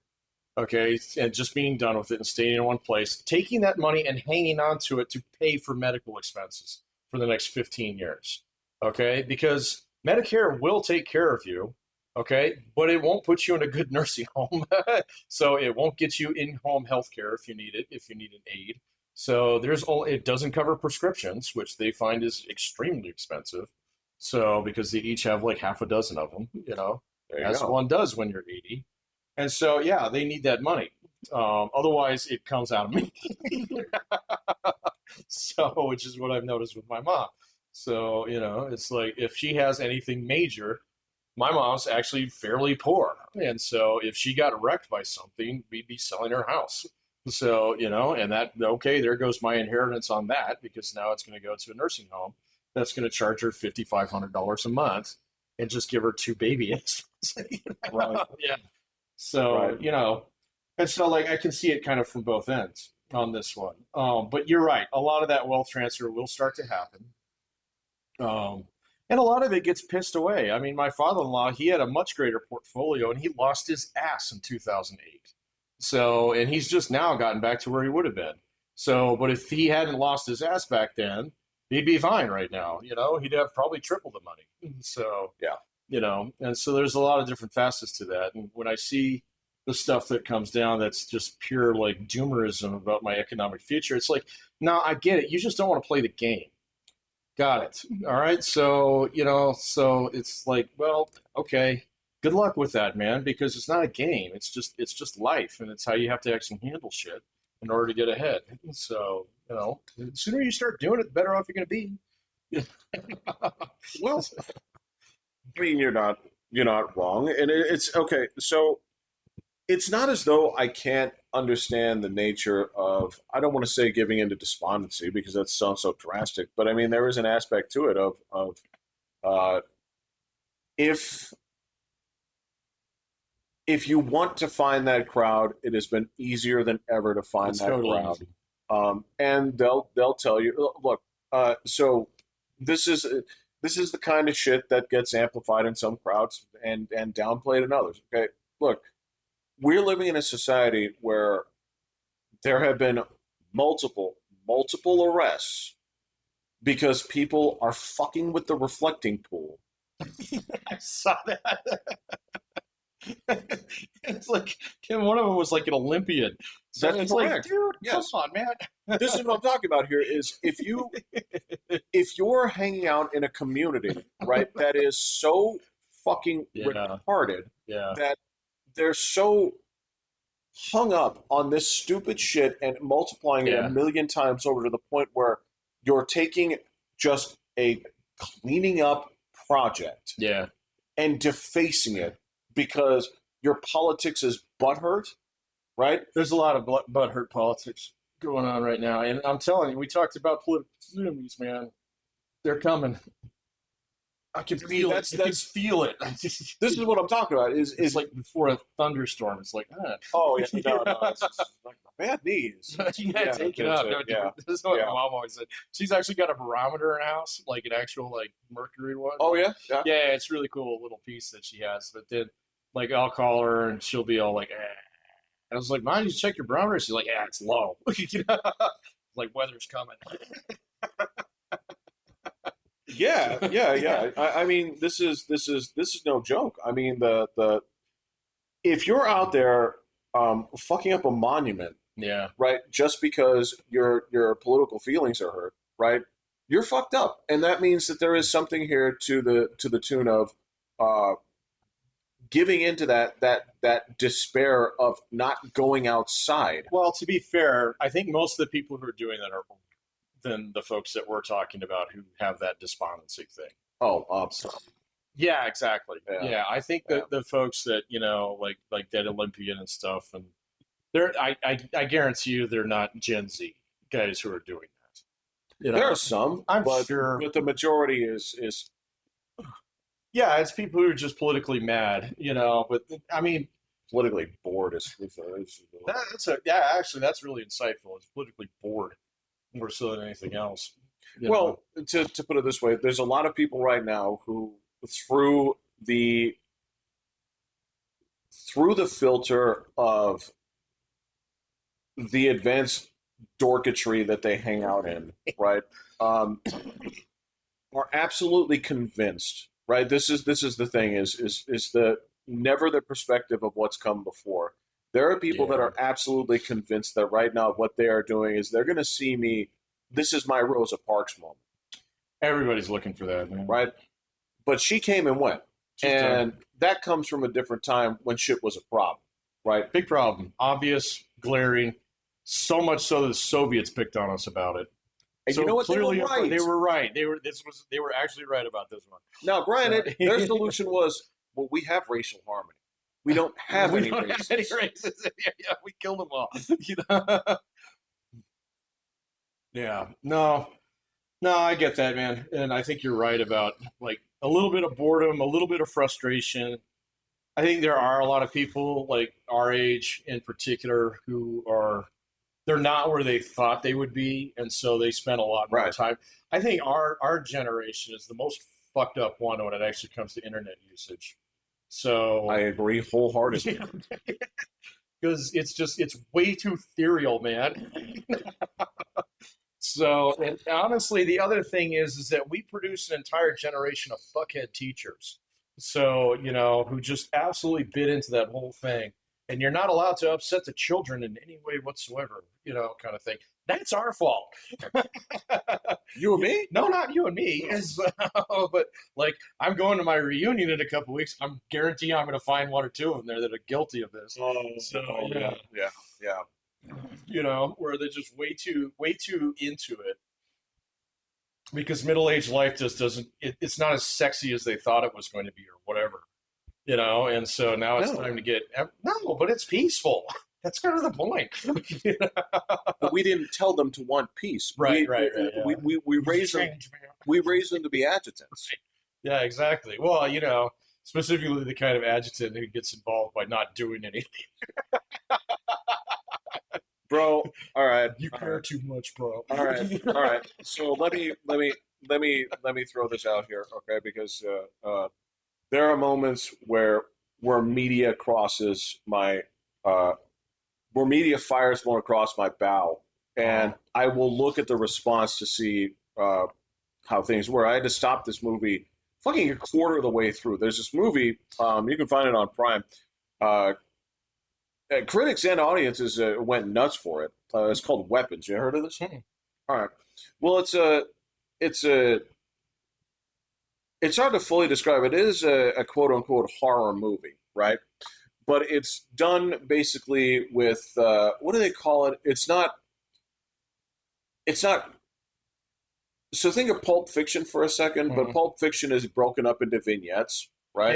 okay, and just being done with it and staying in one place, taking that money and hanging on to it to pay for medical expenses for the next 15 years, okay? Because Medicare will take care of you, okay, but it won't put you in a good nursing home. So it won't get you in-home health care if you need it, if you need an aid. So it doesn't cover prescriptions, which they find is extremely expensive. So because they each have like half a dozen of them, There you as go. one does when you're 80. And so, yeah, they need that money. Otherwise, it comes out of me. So, which is what I've noticed with my mom. So, it's like if she has anything major, my mom's actually fairly poor. And so if she got wrecked by something, we'd be selling her house. So, and that, okay, there goes my inheritance on that because now it's going to go to a nursing home that's going to charge her $5,500 a month and just give her two babies. Right. Yeah. So, Right. and so like I can see it kind of from both ends on this one. But you're right. A lot of that wealth transfer will start to happen. Um, and a lot of it gets pissed away. I mean, my father-in-law, he had a much greater portfolio and he lost his ass in 2008. So, and he's just now gotten back to where he would have been. So, but if he hadn't lost his ass back then, he'd be fine right now. He'd have probably triple the money. So, Yeah. and so there's a lot of different facets to that. And when I see the stuff that comes down that's just pure like doomerism about my economic future, it's like, no, I get it. You just don't want to play the game. Got it. All right. So, so it's like, well, okay. Good luck with that, man, because it's not a game. It's just life, and it's how you have to actually handle shit in order to get ahead. So, the sooner you start doing it, the better off you're going to be. Well, I mean, you're not wrong, and it's okay. So it's not as though I can't understand the nature of. I don't want to say giving into despondency because that sounds so drastic, but I mean there is an aspect to it of uh, if if you want to find that crowd, it has been easier than ever to find It's that totally crowd, easy. and they'll tell you, look, so this is this is the kind of shit that gets amplified in some crowds and downplayed in others. Okay, look, we're living in a society where there have been multiple arrests because people are fucking with the reflecting pool. I saw that. It's like one of them was like an Olympian. So That's it's like, correct. dude, come Yes. on, man. This is what I'm talking about here is if you're hanging out in a community, right, that is so fucking Yeah, retarded yeah. that they're so hung up on this stupid shit and multiplying it a Yeah, million times over to the point where you're taking just a cleaning up project yeah. and defacing it because your politics is butthurt, right? There's a lot of butthurt politics going on right now, and I'm telling you, we talked about political tsunamis, man. They're coming. I can I mean, feel it. I can that's feel it. this is what I'm talking about. It's Is like before a thunderstorm. It's like, ah. oh yeah, no, no, it's like my bad knees. Yeah, Yeah, take it up. No, yeah, this is what my yeah. mom always said. She's actually got a barometer in her house, like an actual like mercury one. Oh yeah, yeah. Yeah, it's really cool little piece that she has. But then, like, I'll call her and she'll be all like, eh. I was like, Mom, you check your barometer? She's like, yeah, it's low. Like weather's coming. Yeah, yeah, yeah. I mean, this is no joke. I mean, the if you're out there fucking up a monument, Yeah, right, just because your political feelings are hurt, right, you're fucked up, and that means that there is something here to the tune of uh, giving into that despair of not going outside. well, to be fair, I think most of the people who are doing that are older than the folks that we're talking about who have that despondency thing. Oh, So, yeah, exactly. yeah, Yeah, I think yeah. that the folks that like that Olympian and stuff, and they're I guarantee you they're not Gen Z guys who are doing that. There are some, I'm but sure. the majority is Yeah, it's people who are just politically mad, But I mean, politically bored. yeah, actually, that's really insightful. It's politically bored more so than anything else. You know. Well, to put it this way, there's a lot of people right now who, through the through the filter of the advanced dorketry that they hang out in, right, um, are absolutely convinced. Right, this is the thing is the never the perspective of what's come before. There are people that Yeah, are absolutely convinced that right now what they are doing is they're going to see me. This is my Rosa Parks moment, everybody's looking for that, man. right? But she came and went, She's done. and that comes from a different time when shit was a problem, right? Big problem. Obvious, glaring. So much so that the Soviets picked on us about it. And you So know what? They were clearly, they right. were right. They were actually right about this one. Now, So granted, their solution was, well, we have racial harmony. We don't have we any don't have any races. races. Yeah, we killed them all. You know? Yeah. No. No, I get that, man, and I think you're right about like a little bit of boredom, a little bit of frustration. I think there are a lot of people like our age in particular who are they're not where they thought they would be, and so they spend a lot more Right. time. I think our generation is the most fucked up one when it actually comes to internet usage. I So, agree wholeheartedly. because it's way too ethereal, man. So, and honestly, the other thing is that we produce an entire generation of fuckhead teachers. So, who just absolutely bit into that whole thing. And you're not allowed to upset the children in any way whatsoever, kind of thing. That's our fault. You and me? No, not you and me. But like, I'm going to my reunion in a couple weeks. I'm guarantee I'm going to find one or two of them there that are guilty of this. Oh, So, oh yeah, yeah, yeah. where they're just way too into it because middle-aged life just doesn't it's not as sexy as they thought it was going to be or whatever, and so now it's No, time to get no, but it's peaceful. That's kind of the point. but we didn't tell them to want peace. Right, right, right, yeah. We raised them. Change, man. We raised them to be agitants. Yeah, exactly. Well, specifically the kind of adjutant who gets involved by not doing anything. Bro, all right, You all care right, too much, bro. all right, all right. So let me throw this out here, okay? Because there are moments where media crosses my uh, where media fires one across my bow, and Oh, I will look at the response to see how things were. I had to stop this movie fucking a quarter of the way through. There's this movie, you can find it on Prime. Uh, Critics and audiences went nuts for it. It's called Weapons. You heard of this? hmm. All right. Well, it's a it's hard to fully describe. It is a quote unquote horror movie, right? but it's done basically with what do they call it? It's not. So think of Pulp Fiction for a second, but Hmm. Pulp Fiction is broken up into vignettes, right?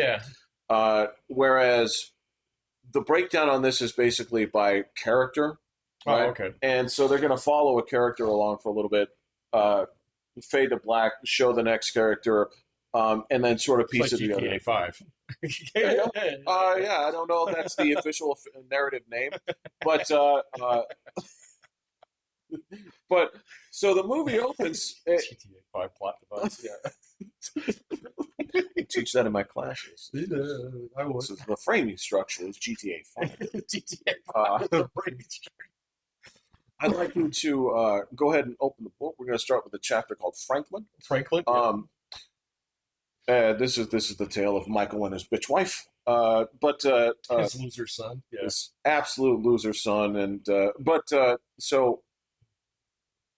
Yeah. Whereas the breakdown on this is basically by character, Oh, right? okay. And so they're going to follow a character along for a little bit, uh, fade to black, show the next character, and then sort of It's like piece it together. GTA 5. There you go. Okay. Yeah, I don't know if that's the official narrative name, but but so the movie opens. GTA 5 plot device. Yeah. I teach that in my classes. Yeah, I would. This is the framing structure is GTA 5. GTA 5 Uh, is a break. I'd like you to go ahead and open the book. We're going to start with a chapter called Franklin. Franklin? Yeah. Um, this is the tale of Michael and his bitch wife. His loser son. Yeah. This absolute loser son, and so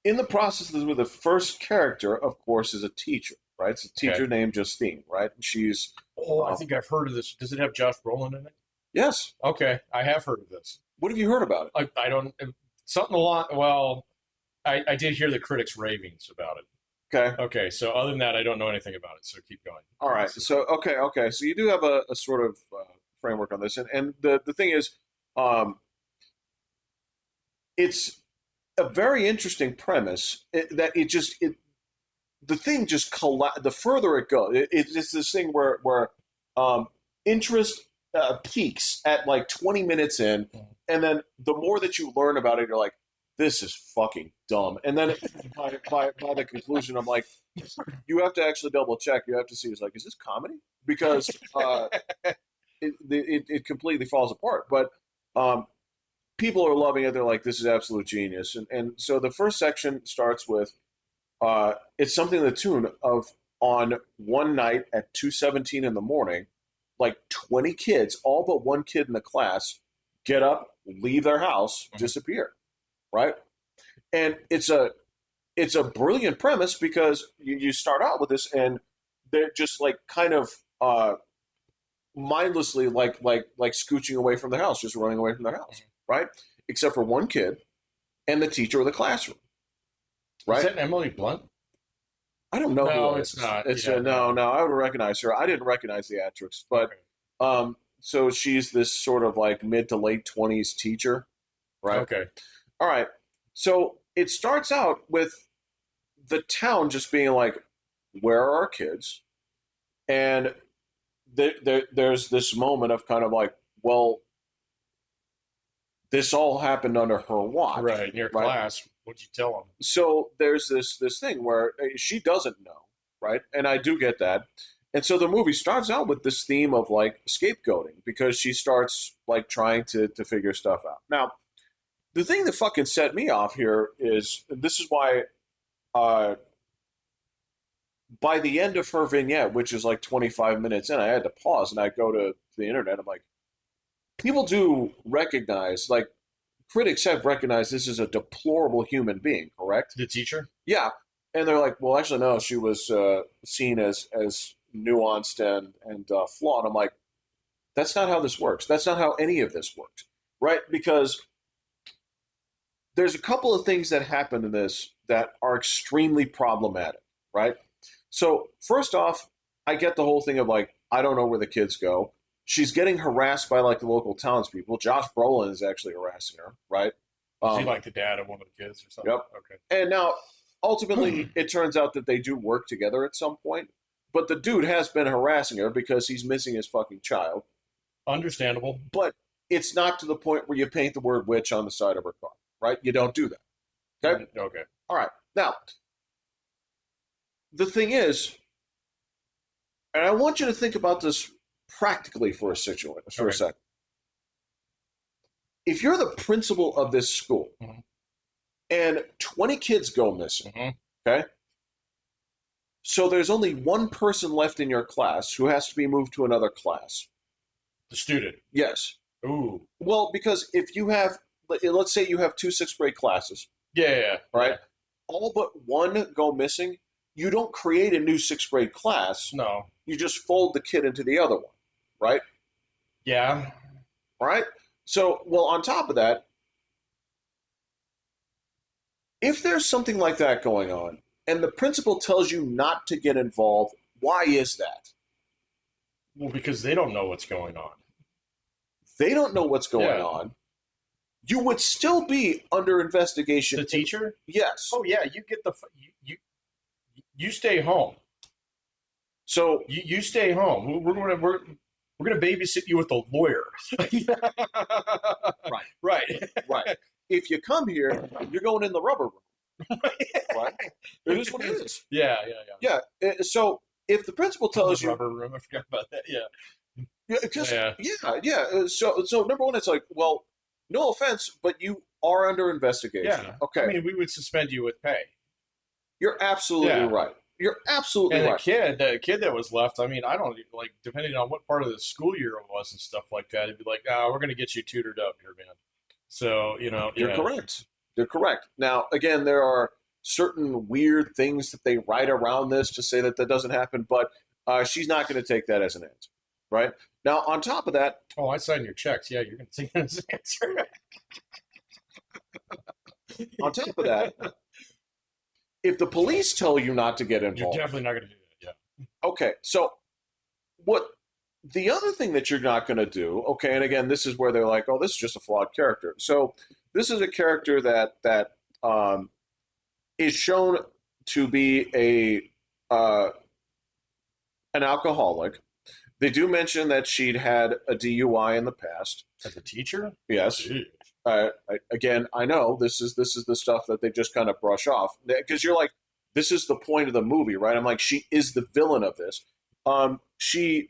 in the process with the first character, of course, is a teacher, right? It's a Okay. teacher named Justine, right? She's Oh, I uh, think I've heard of this. Does it have Josh Brolin in it? yes. Okay, I have heard of this. What have you heard about it? I don't something a lot. Well, I did hear the critics ravings about it. Okay. Okay, so other than that, I don't know anything about it. So keep going. All right. So okay. So you do have a sort of framework on this, and the thing is, um, it's a very interesting premise that the thing just the further it goes, it's just this thing where um, interest peaks at like 20 minutes in, and then the more that you learn about it, you're like, this is fucking dumb. And then by the conclusion, I'm like, you have to actually double check. You have to see, it's like, is this comedy? Because it completely falls apart. But um, people are loving it. They're like, this is absolute genius. And so the first section starts with it's something to the tune of on one night at 2:17 in the morning, like 20 kids, all but one kid in the class, get up, leave their house, disappear, right? And it's a brilliant premise because you start out with this and they're just like kind of mindlessly like scooching away from their house, just running away from their house, right? Except for one kid and the teacher of the classroom, Is right? that Emily Blunt? I don't know who No, it it's is. not. It's Yeah, no, no. no. I would recognize her. I didn't recognize the actress, but Okay. so she's this sort of like mid to late 20s teacher, right? Okay. All right. So it starts out with the town just being like, "Where are our kids?" And there's this moment of kind of like, "Well, this all happened under her watch, Right. In your right?" class, what'd you tell them? So there's this thing where she doesn't know, right? And I do get that. And so the movie starts out with this theme of like scapegoating because she starts like trying to figure stuff out. Now, the thing that fucking set me off here is this is why uh by the end of her vignette, which is like 25 minutes in, I had to pause and I go to the internet. I'm like, people do recognize, like critics have recognized this is a deplorable human being, correct? The teacher? Yeah, and they're like, well, actually, no, she was seen as nuanced and flawed. I'm like, that's not how this works. That's not how any of this works, right? Because there's a couple of things that happen in this that are extremely problematic, right? So first off, I get the whole thing of like, I don't know where the kids go. She's getting harassed by like the local townspeople. Josh Brolin is actually harassing her, right? Is he Um, like the dad of one of the kids or something? yep. Okay. And now, ultimately, it turns out that they do work together at some point. But the dude has been harassing her because he's missing his fucking child. Understandable. But it's not to the point where you paint the word witch on the side of her car, right? You don't do that. Okay? Okay. All right. Now, the thing is, and I want you to think about this practically for a situation, for a Okay. second. If you're the principal of this school Mhm. and 20 kids go missing, Mhm. okay? So there's only one person left in your class who has to be moved to another class. The student. Yes. Ooh. Well, because if you have, let's say you have two sixth grade classes, Yeah. right? All but one go missing. You don't create a new sixth grade class. No. You just fold the kid into the other one, right? Yeah. right? So, well, on top of that, if there's something like that going on and the principal tells you not to get involved, why is that? Well, because they don't know what's going on. They don't know what's going Yeah. on. You would still be under The investigation. teacher? Yes. Oh yeah, you get the you stay home. So, You stay home. We're gonna babysit you with a lawyer. right, Right. right. If you come here, you're going in the rubber room, right? It is what it is. Yeah, yeah, yeah. Yeah. So, if the principal Oh, the tells you, rubber room. I forgot about that. Yeah. yeah, because Yeah. yeah, yeah. So number one, it's like, well, no offense, but you are under investigation. Yeah. I Okay, mean, we would suspend you with pay. you're absolutely Yeah. right. You're absolutely And right. the kid that was left, I mean, I don't like, depending on what part of the school year it was and stuff like that, it'd be like, we're going to get you tutored up here, man. So, You're yeah. correct. You're correct. Now, again, there are certain weird things that they write around this to say that that doesn't happen, but she's not going to take that as an answer, right? Now, on top of that, Oh, I signed your checks. Yeah, you're going to take that as an answer. on top of that, if the police tell you not to get You're involved, definitely not going to do that. okay, so what the other thing that you're not going to do, okay, and again, this is where they're like, oh, this is just a flawed character. So this is a character that is shown to be an alcoholic. They do mention that she'd had a DUI in the past. Yeah. As a teacher? Yes. Jeez. Again, I know this is the stuff that they just kind of brush off because you're like, this is the point of the movie, right? I'm like, she is the villain of this. She,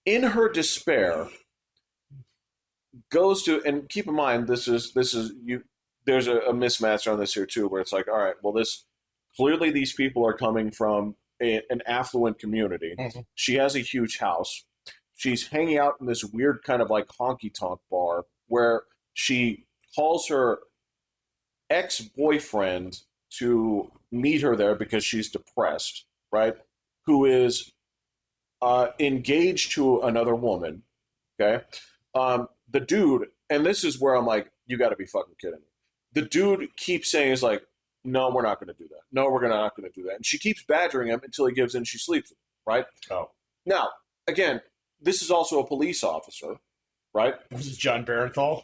in her despair, goes to, and keep in mind, this is you. There's a mismatch on this here too, where it's like, all right, well, this clearly these people are coming from an affluent community. Mm-hmm. She has a huge house. She's hanging out in this weird kind of like honky tonk bar where she calls her ex boyfriend to meet her there because she's depressed, right? Who is engaged to another woman. Okay, the dude, and this is where I'm like, you got to be fucking kidding me. The dude keeps saying, "Is like, no, we're not going to do that. No, we're not going to do that." And she keeps badgering him until he gives in. She sleeps with him, right? Oh. Now, again, this is also a police officer, right? Was it John Barenthal?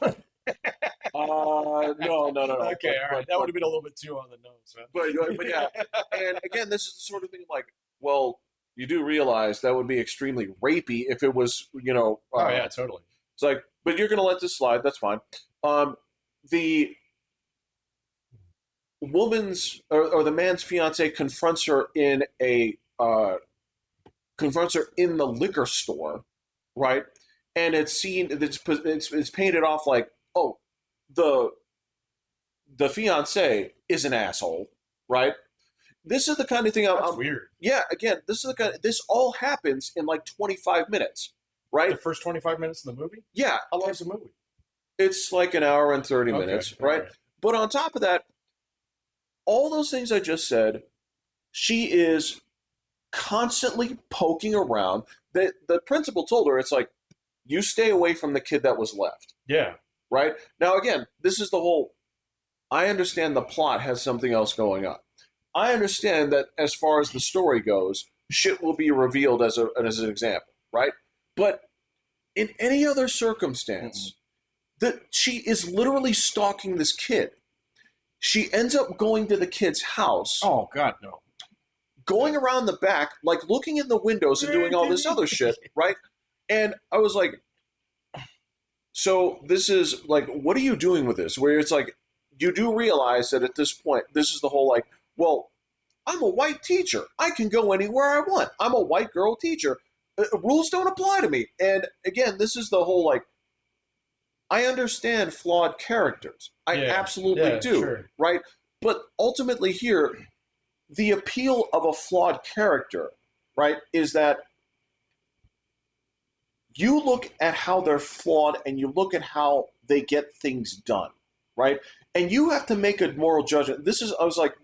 No, no, no, no. Okay, all right. That would have been a little bit too on the nose, man. But yeah, and again, this is the sort of thing like, well, you do realize that would be extremely rapey if it was, Oh, yeah, totally. it's like, but you're going to let this slide. That's fine. The woman's or the man's fiance confronts her in the liquor store, right? And it's painted off like, oh, the the fiance is an asshole, right? This is the kind of thing That's weird. yeah, again, this all happens in like 25 minutes, right? The first 25 minutes of the movie? Yeah, How long is the movie? it's like an hour and 30 Okay, minutes, all right? But on top of that, all those things I just said, she is constantly poking around. The principal told her, it's like, you stay away from the kid that was left, Yeah. right? Now, again, this is the whole, I understand the plot has something else going on. I understand that as far as the story goes, shit will be revealed as an example, right? But in any other circumstance, that she is literally stalking this kid. She ends up going to the kid's house, Oh, God, no. going around the back, like looking in the windows and doing all this other shit, right? And I was like, so this is like, what are you doing with this? Where it's like, you do realize that at this point, this is the whole like, well, I'm a white teacher. I can go anywhere I want. I'm a white girl teacher. Rules don't apply to me. And again, this is the whole like, I understand flawed characters. I absolutely do, sure. right? But ultimately here, the appeal of a flawed character, right, is that you look at how they're flawed and you look at how they get things done, right? And you have to make a moral judgment. I was like,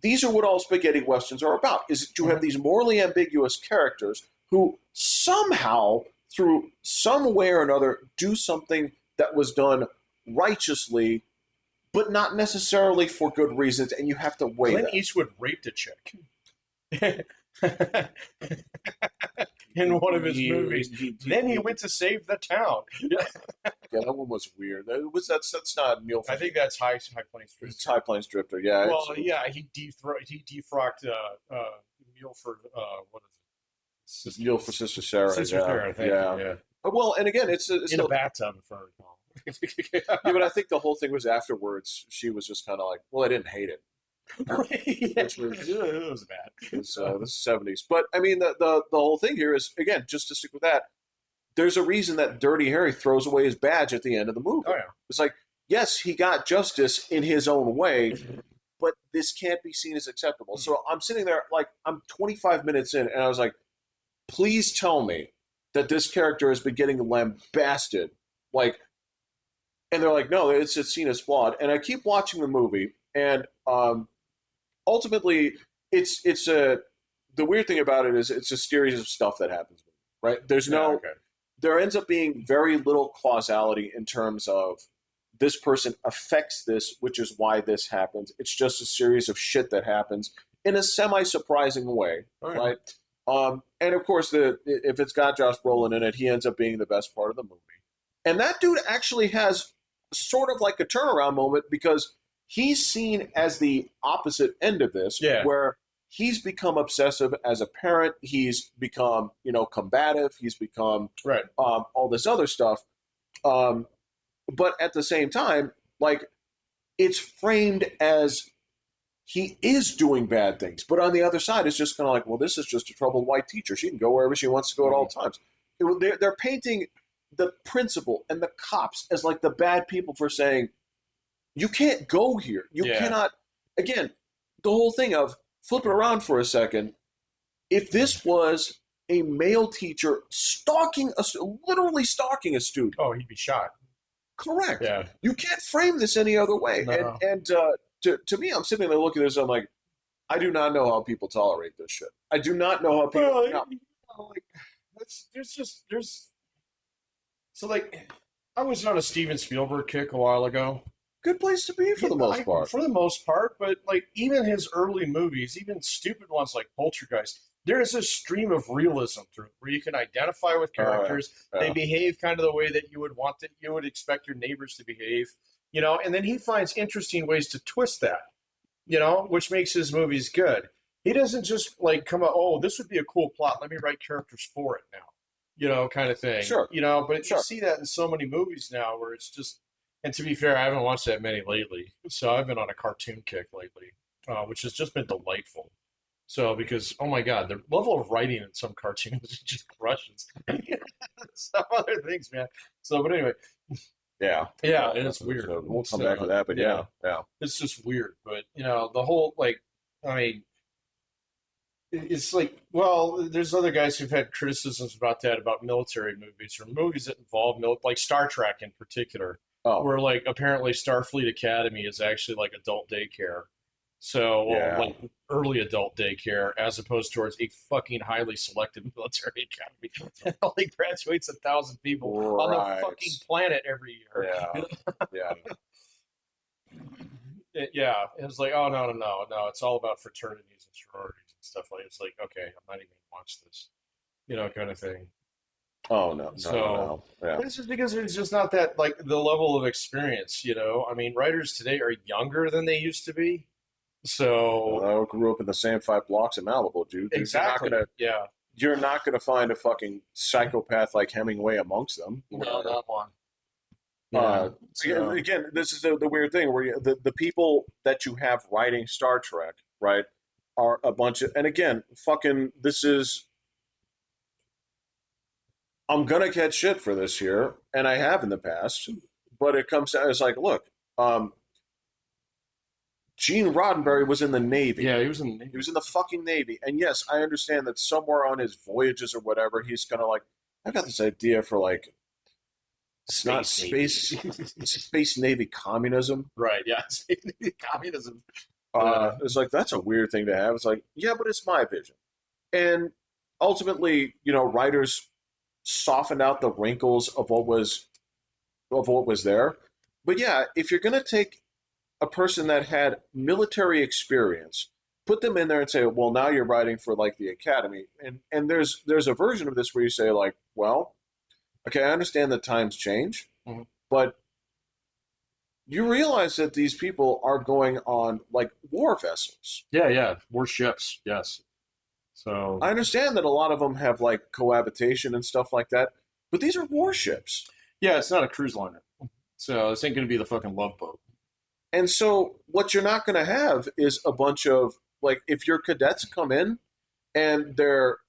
these are what all spaghetti westerns are about, is that you have these morally ambiguous characters who somehow through some way or another, do something that was done righteously, but not necessarily for good reasons, and you have to weigh Clint that. Eastwood raped a chick in one of his movies. Then he went to save the town. Yeah, that one was weird. That's not Neil. I think that's High Plains It's Drifter. High Plains Drifter. Yeah. Well, yeah, he defrocked Milford. What is it? Neil for Sister Sarah. Sister Yeah. Sarah. Thank Yeah. you. Yeah, Well, and again, it's in a still. bathtub, if I recall. Yeah, but I think the whole thing was afterwards. She was just kind of like, "Well, I didn't hate it," which was It was bad. the '70s. But I mean, the whole thing here is again just to stick with that. There's a reason that Dirty Harry throws away his badge at the end of the movie. Oh yeah. It's like, yes, he got justice in his own way, but this can't be seen as acceptable. So I'm sitting there like I'm 25 minutes in, and I was like, please tell me that this character has been getting lambasted, like, and they're like, no, it's seen as flawed. And I keep watching the movie, and ultimately, it's a the weird thing about it is it's a series of stuff that happens, right? There's Yeah, no okay. there ends up being very little causality in terms of this person affects this, which is why this happens. It's just a series of shit that happens in a semi-surprising way, Okay. right? And of course, if it's got Josh Brolin in it, he ends up being the best part of the movie. And that dude actually has sort of like a turnaround moment because he's seen as the opposite end of this, Yeah. where he's become obsessive as a parent. He's become, combative. He's become Right. all this other stuff. Um, but at the same time, like it's framed as he is doing bad things. But on the other side, it's just kind of like, well, this is just a troubled white teacher. She can go wherever she wants to go at all times. They're painting the principal and the cops as like the bad people for saying, you can't go here. You Yeah. cannot. Again, the whole thing of flip it around for a second. If this was a male teacher literally stalking a student, Oh, he'd be shot. correct. Yeah. You can't frame this any other way. No. And to me, I'm sitting there looking at this. I'm like, I do not know how people tolerate this shit. I do not know how people. Well, No. like there's so like I was on a Steven Spielberg kick a while ago. Good place to be for the most part. For the most part, but like even his early movies, even stupid ones like Poltergeist, there is a stream of realism through it where you can identify with characters. Yeah. They behave kind of the way that you would expect your neighbors to behave, and then he finds interesting ways to twist that, which makes his movies good. He doesn't just like come out, oh, this would be a cool plot. Let me write characters for it now, kind of thing. Sure. But Sure. you see that in so many movies now where it's just, and to be fair, I haven't watched that many lately. So I've been on a cartoon kick lately, which has just been delightful. So because, oh my God, the level of writing in some cartoons just crushes some other things, man. So, but anyway, Yeah. yeah, and it's weird. So we'll come back to that, but yeah. It's just weird. But the whole I mean, it's like, well, there's other guys who've had criticisms about that, about military movies or movies that involve like Star Trek in particular, Oh, where like apparently Starfleet Academy is actually like adult daycare. So, Yeah. like early adult daycare, as opposed towards a fucking highly selective military academy that only graduates 1,000 people on the Right. fucking planet every year. Yeah. Yeah. Yeah, it was like, oh no, it's all about fraternities and sororities and stuff like. It's like, okay, I'm not even gonna watch this, kind of thing. Oh no. So Yeah. it's just because there's just not that like the level of experience. I mean, writers today are younger than they used to be. So I grew up in the same 5 blocks in Malibu, dude. exactly, yeah, You're not gonna find a fucking psychopath like Hemingway amongst them. no, not one. Again, this is the weird thing where the people that you have writing Star Trek, right, are a bunch of, and again, fucking, this is, I'm gonna catch shit for this here, and I have in the past, but it comes down, it's like, look, Gene Roddenberry was in the Navy. Yeah, he was in. He was in the fucking Navy. And yes, I understand that somewhere on his voyages or whatever, he's kind of like, I got this idea for like, it's not space, space Navy communism. Right, yeah, communism. It's like, that's a weird thing to have. It's like, yeah, but it's my vision. And ultimately, writers softened out the wrinkles of what was there. But yeah, if you're gonna take a person that had military experience, put them in there and say, well, now you're writing for like the academy, and there's a version of this where you say like, well, okay, I understand that times change, Mhm. but you realize that these people are going on like war vessels. Yeah, yeah, we're ships. Yes. So I understand that a lot of them have like cohabitation and stuff like that, but these are warships. yeah, it's not a cruise liner. So this ain't gonna be the fucking Love Boat. And so what you're not going to have is a bunch of like if your cadets come in and they're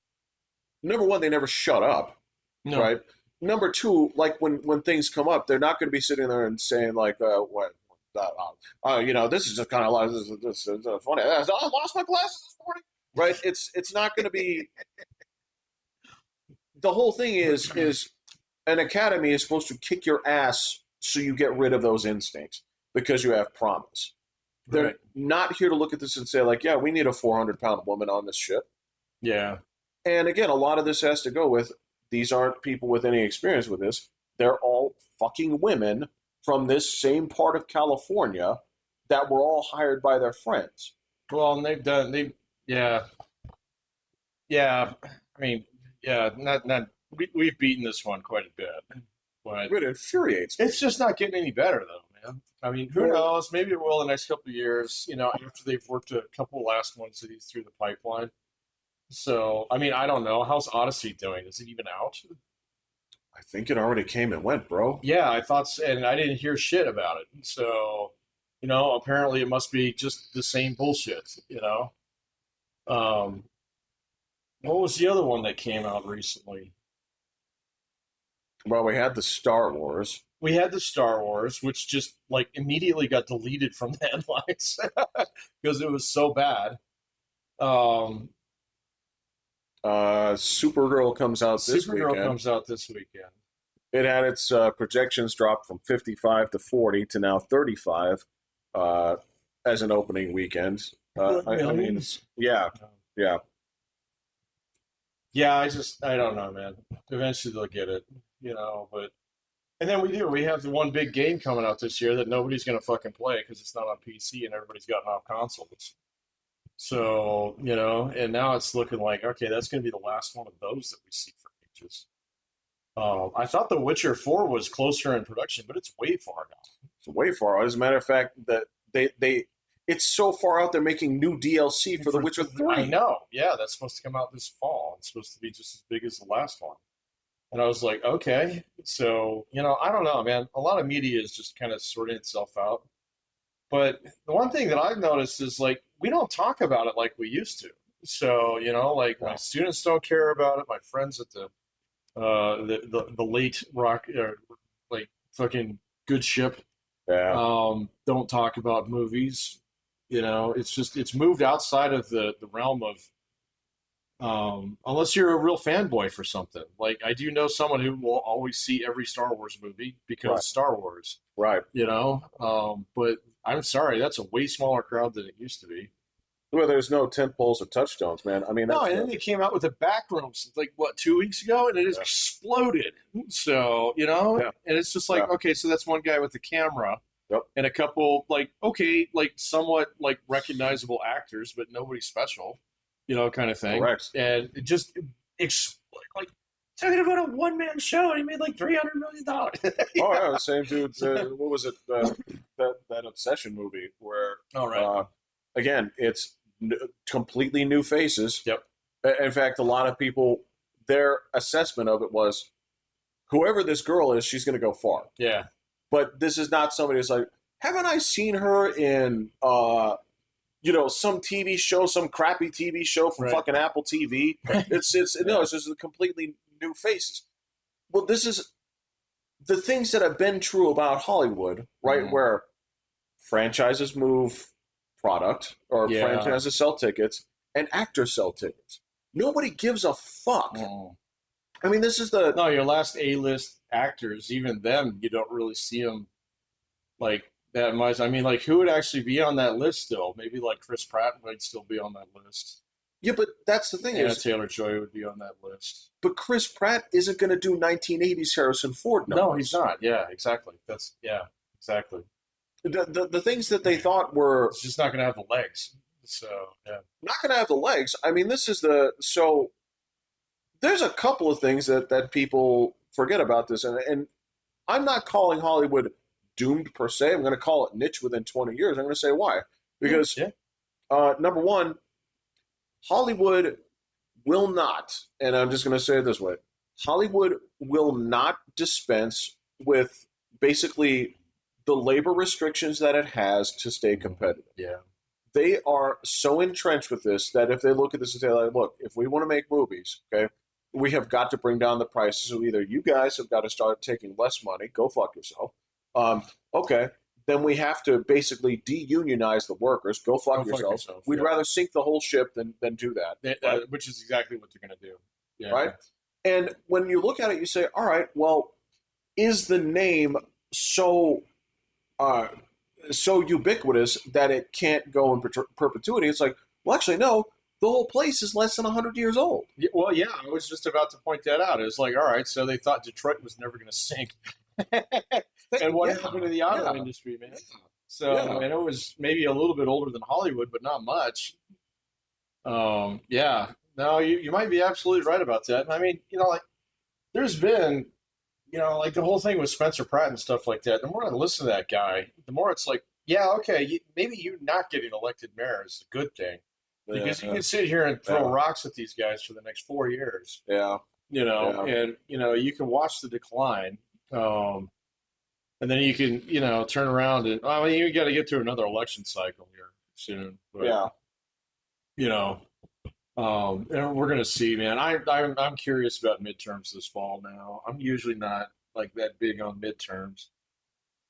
number one, they never shut up, No. right? Number two, like when things come up, they're not going to be sitting there and saying like, "What, this is just kind of like this is funny. I lost my glasses this morning." Right? It's not going to be. The whole thing is an academy is supposed to kick your ass so you get rid of those instincts because you have promise. They're Right. not here to look at this and say like, "Yeah, we need a 400-pound woman on this ship." Yeah. And again, a lot of this has to go with these aren't people with any experience with this. They're all fucking women from this same part of California that were all hired by their friends. Well, and yeah, yeah. I mean, yeah, not we've beaten this one quite a bit, but It infuriates me. it's just not getting any better though, man. I mean, who Well, knows? Maybe it will in the next couple of years, after they've worked a couple last ones of these through the pipeline. So, I mean, I don't know. How's Odyssey doing? Is it even out? I think it already came and went, bro. Yeah, I thought, and I didn't hear shit about it. So, apparently it must be just the same bullshit. Um, what was the other one that came out recently? Well, we had the Star Wars. We had the Star Wars, which just like immediately got deleted from the headlines because it was so bad. Um, Supergirl comes out this Supergirl weekend. comes out this weekend. It had its projections drop from 55 to 40 to now 35 uh, as an opening weekend. I mean, Millions. yeah, yeah. Yeah, I don't know, man. Eventually they'll get it, but and then we have the one big game coming out this year that nobody's gonna fucking play because it's not on PC and everybody's got off consoles. So, and now it's looking like okay, that's gonna be the last one of those that we see for ages. I thought The Witcher 4 was closer in production, but it's way far now. It's way far out. As a matter of fact, that they it's so far out they're making new DLC for The Witcher I 3. know, yeah, that's supposed to come out this fall. It's supposed to be just as big as the last one. And I was like, okay. So, I don't know, man. A lot of media is just kind of sorting itself out. But the one thing that I've noticed is like we don't talk about it like we used to. So, like my Yeah, students don't care about it. My friends at the late rock like fucking good ship yeah. don't talk about movies. It's just it's moved outside of the realm of unless you're a real fanboy for something. Like I do know someone who will always see every Star Wars movie Right, because Star Wars, right. but I'm sorry, that's a way smaller crowd than it used to be. Well, there's no tent poles or touchstones, man. I mean, No, that's and then the they came out with the backrooms like what 2 weeks ago, and it has yeah, exploded. So yeah, and it's just yeah. like okay, so that's one guy with the camera Yep, and a couple like okay, like somewhat like recognizable actors, but nobody special, kind of thing. correct. And it just like talking about a one man show, and he made like $300 million. Oh Yeah. yeah, the same dude. What was it? That Obsession movie where, All right. uh, again, it's completely new faces. Yep. In fact, a lot of people, their assessment of it was, whoever this girl is, she's going to go far. Yeah. But this is not somebody who's like, haven't I seen her in, some TV show, some crappy TV show from Right. fucking Apple TV? It's no, Yeah. it's just a completely new faces. Well, this is the things that have been true about Hollywood, right? Mm. Where franchises move product or Yeah. franchises sell tickets and actors sell tickets. Nobody gives a fuck. Mm. I mean, this is the No, your last A-list actors, even them, you don't really see them like that much. I mean, like who would actually be on that list still? Maybe like Chris Pratt might still be on that list. Yeah, but that's the thing Anna is, Taylor-Joy would be on that list. but Chris Pratt isn't going to do 1980s Harrison Ford No, he's numbers. not. Yeah, exactly. That's yeah, exactly. The things that they thought were It's just not going to have the legs. So yeah, not going to have the legs. I mean, this is the so there's a couple of things that people forget about this, and I'm not calling Hollywood doomed per se. I'm going to call it niche within 20 years. I'm going to say why. yeah, Because yeah. number one, Hollywood will not, and I'm just going to say it this way, Hollywood will not dispense with basically the labor restrictions that it has to stay competitive. Yeah. They are so entrenched with this that if they look at this and say, like, look, if we want to make movies, okay, we have got to bring down the prices. So either you guys have got to start taking less money, go fuck yourself. Um, okay, then we have to basically de-unionize the workers, go Go fuck fuck yourself. yourself. We'd Yeah. rather sink the whole ship than do that, right? Which is exactly what they're going to do. Yeah. Right? And when you look at it, you say, all right, well, is the name so uh, so ubiquitous that it can't go in perpetuity? It's like, well, actually, no. The whole place is less than 100 years old. Yeah, well, yeah, I was just about to point that out. It was like, all right, so they thought Detroit was never going to sink. And what Yeah, happened to the auto yeah, industry, man? So, yeah. and it was maybe a little bit older than Hollywood, but not much. Yeah, no, you might be absolutely right about that. I mean, like there's been, like the whole thing with Spencer Pratt and stuff like that. The more I listen to that guy, the more it's like, yeah, okay, maybe you not getting elected mayor is a good thing because you Yeah, can sit here and throw yeah, rocks at these guys for the next 4 years, yeah, yeah. and you can watch the decline. Um, and then you can, turn around and I mean, you got to get through another election cycle here soon, but Yeah. you know, and we're gonna see, man. I'm curious about midterms this fall now. I'm usually not like that big on midterms,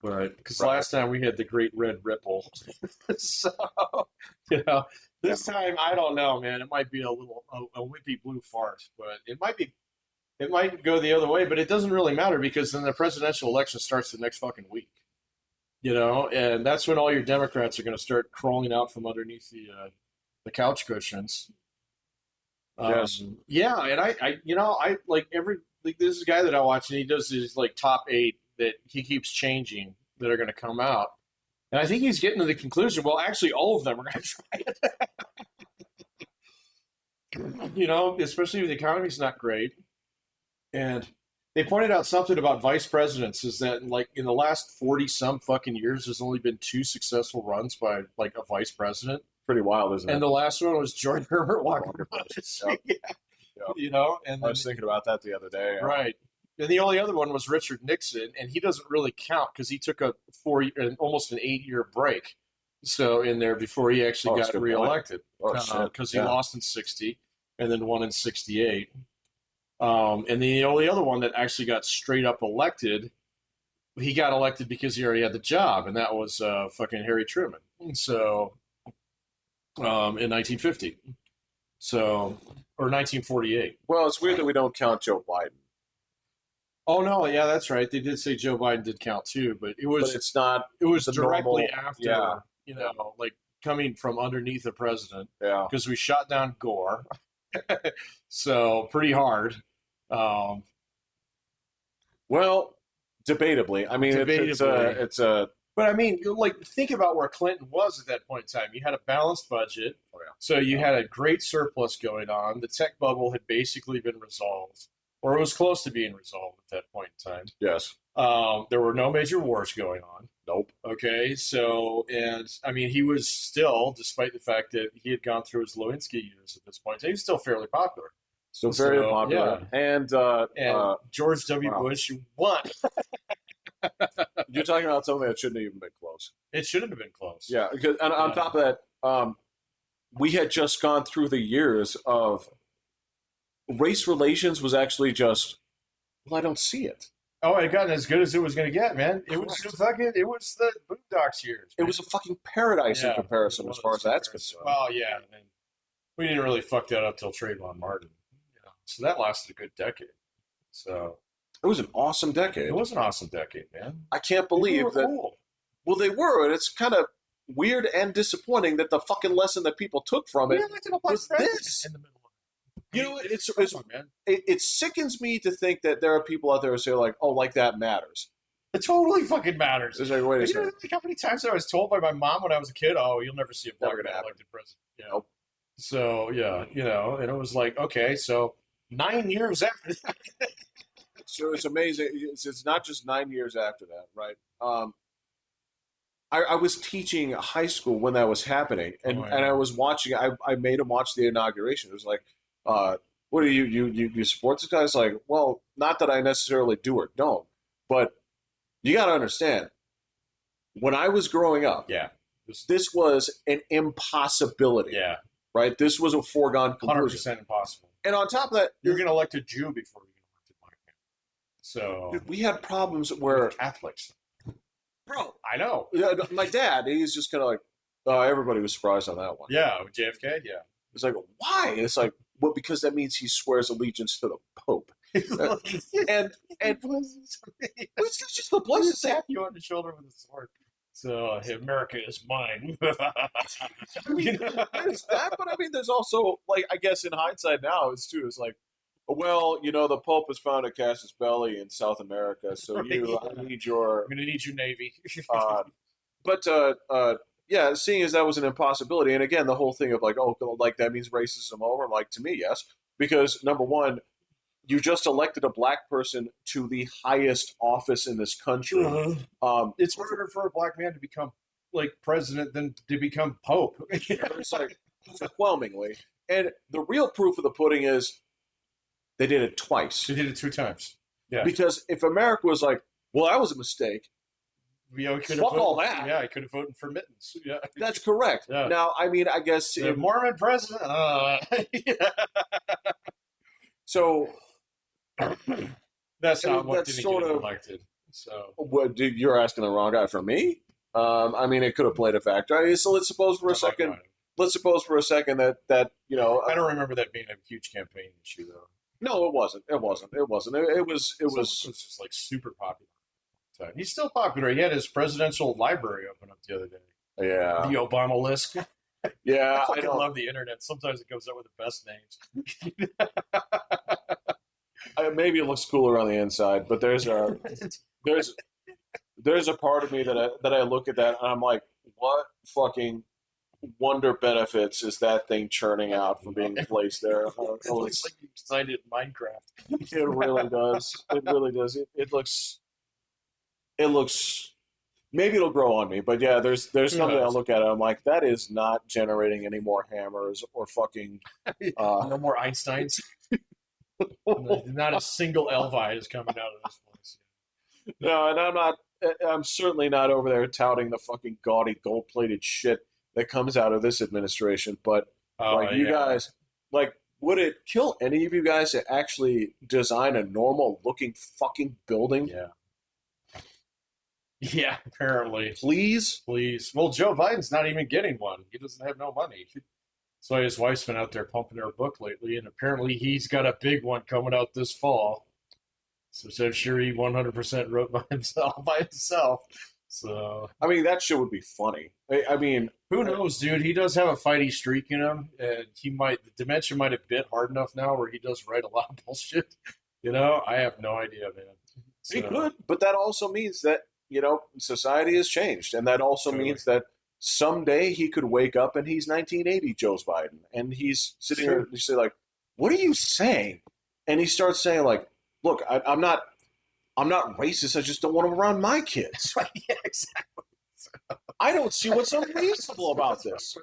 but because Right. last time we had the Great Red Ripple, so you know, Yeah. this time I don't know, man. It might be a wimpy blue fart, but it might go the other way. But it doesn't really matter because then the presidential election starts the next fucking week, and that's when all your Democrats are going to start crawling out from underneath the couch cushions. Yes. Yeah, and I like like this is a guy that I watch, and he does his like top 8 that he keeps changing that are going to come out, and I think he's getting to the conclusion. Well, actually, all of them are going to try it. Especially if the economy's not great. And they pointed out something about vice presidents is that like in the last 40 some fucking years, there's only been 2 successful runs by like a vice president. Pretty wild, isn't And it? the last one was George Herbert Walker Bush. Yep. Yeah, Yep. and I then was thinking about that the other day. right. And the only other one was Richard Nixon, and he doesn't really count because he took a almost an 8-year break. So in there before he actually Oh, that's a got good point. reelected, Oh shit. because he Yeah. lost in '60 and then won in '68. And the only other one that actually got straight up elected, he got elected because he already had the job, and that was fucking Harry Truman. So in 1950, so or 1948. Well, it's weird that we don't count Joe Biden, Oh no, yeah, that's right. They did say Joe Biden did count too, but it but was it's not it was the directly normal. after, Yeah. like coming from underneath the president Yeah. because we shot down Gore, so pretty hard. Um, Well, debatably. I mean, Debatably. it's a. but I mean, like think about where Clinton was at that point in time. You had a balanced budget, Oh yeah. so you had a great surplus going on. The tech bubble had basically been resolved, or it was close to being resolved at that point in time. Yes. There were no major wars going on. Nope. Okay, so and I mean, he was still, despite the fact that he had gone through his Lewinsky years at this point, he was still fairly popular. Still very So, popular. And And George W. wow. Bush won. You're talking about something that shouldn't have even been close. It shouldn't have been close. Yeah. Because and on Yeah. top of that, we had just gone through the years of race relations was actually just. Well, I don't see it. Oh, it had gotten as good as it was going to get, man. It was Correct. it was the Boondocks years. It Man. was a fucking paradise in Yeah, comparison it as far was as that's comparison. concerned. Well, yeah, and we didn't really fuck that up till Trayvon Martin. So that lasted a good decade. So It was an awesome decade. it was an awesome decade, man. I can't People were believe that. cool. Well, they were, and it's kind of weird and disappointing that the fucking lesson that people took from We it elected a black was president this. in the middle of it. I You mean, know, come on, man. it sickens me to think that there are people out there who say like, oh, like that matters. It totally fucking matters. It's like, wait a You know second, like how many times I was told by my mom when I was a kid, "Oh, you'll never see a black never gonna man happen. elected president." You know. Nope. So yeah, and it was like, okay, so 9 years after that. So it's amazing. It's not just 9 years after that, right? I was teaching high school when that was happening, Oh and I yeah. was watching. I made him watch the inauguration. It was like, what do you support this guy? It's like, well, not that I necessarily do or don't, but you got to understand. When I was growing up, Yeah. this was an impossibility, Yeah. right? This was a foregone Hundred conclusion. percent impossible. And on top of that, You're gonna elect a Jew before you get elected black man. So dude, we had problems where, with Catholics. bro, I know. my dad, he's just kind of like, everybody was surprised on that one. Yeah, with JFK, yeah. It's like, why? And it's like, well, because that means he swears allegiance to the Pope. Uh, and it's just the blessing. Tap you on the shoulder with a sword. So America is mine. You know? There's that, but I mean, there's also like, I guess in hindsight now, it's like, well, the Pope has found a casus belli in South America, so I need your. I'm gonna need your navy. Uh, but yeah, seeing as that was an impossibility, and again, the whole thing of like, oh, like that means racism over. Like to me, yes, because number one, you just elected a black person to the highest office in this country. It's harder for a black man to become like president than to become pope. It's like overwhelmingly, and the real proof of the pudding is they did it twice. She did it 2 times. Yeah. Because if America was like, well, that was a mistake, Could fuck all that. Yeah, I could have voted for mittens. Yeah. that's correct. Yeah. Now, I mean, I guess The Mormon president. Yeah. so. That's not what That's didn't sort get him of elected. So what, dude, you're asking the wrong guy for me. I mean, it could have played a factor. I mean, so let's suppose for a second. Let's suppose for a second that I don't remember that being a huge campaign issue though. No, it wasn't. It wasn't. It wasn't. It was. It was. Just like super popular. He's still popular. He had his presidential library open up the other day. Yeah. The Obama list. Yeah. I fucking love the internet. Sometimes it comes up with the best names. Maybe it looks cooler on the inside, but there's a part of me that I look at that and I'm like, what fucking wonder benefits is that thing churning out from being placed there? It looks like you designed it in Minecraft. It really does. It really does. It looks. It looks. Maybe it'll grow on me, but yeah, there's something I look at it. I'm like, that is not generating any more hammers or fucking. No more Einsteins. Not a single Elvi is coming out of this place. No, and I'm not. I'm certainly not over there touting the fucking gaudy gold-plated shit that comes out of this administration. But like you guys, like, would it kill any of you guys to actually design a normal-looking fucking building? Yeah. Yeah, apparently. Please? Please. Well, Joe Biden's not even getting one. He doesn't have no money. That's why his wife's been out there pumping her book lately, and apparently he's got a big one coming out this fall. So I'm sure he 100% wrote by himself. So I mean, that shit would be funny. I mean, who knows, dude? He does have a fighty streak in him, and the dementia might have bit hard enough now where he does write a lot of bullshit. I have no idea, man. He could, but that also means that society has changed, and that also means that someday he could wake up and he's 1980 Joe Biden, and he's sitting there and you say like, "What are you saying?" And he starts saying like, "Look, I'm not racist. I just don't want him around my kids." Yeah, exactly. I don't see what's unreasonable about this.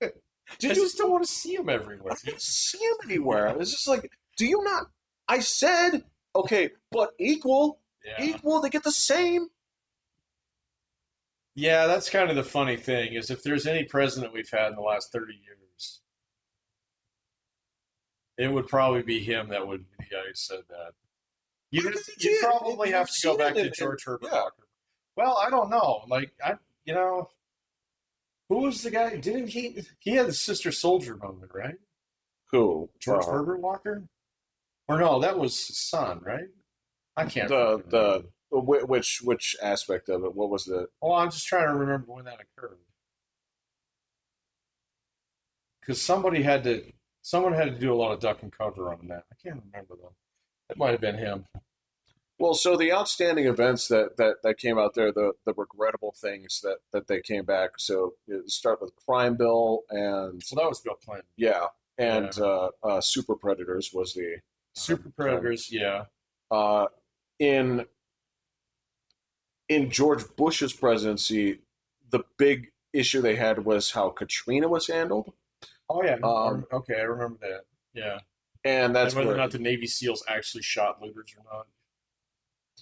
I just don't want to see him everywhere. I don't see him anywhere. It's just like, do you not? I said okay, but equal. Yeah. Equal, they get the same. Yeah, that's kind of the funny thing is if there's any president we've had in the last 30 years, it would probably be him that would be the guy who said that. You'd probably have to go back to George Herbert Walker. Well, I don't know. Like, who was the guy? Didn't he had the Sister Soldier moment, right? Who? George Herbert Walker? Or no, that was his son, right? I can't remember. Which aspect of it? What was the? Oh, I'm just trying to remember when that occurred because someone had to do a lot of duck and cover on that. I can't remember though. It might have been him. Well, so the outstanding events that came out there, the regrettable things that they came back. So start with crime bill and Well, that was Bill Clinton. yeah, Yeah. and super predators was the Super term. Predators. Yeah. Uh, in in George Bush's presidency, the big issue they had was how Katrina was handled. Oh yeah. Um, Okay, I remember that. Yeah. and And that's whether or where not the Navy SEALs actually shot looters or not,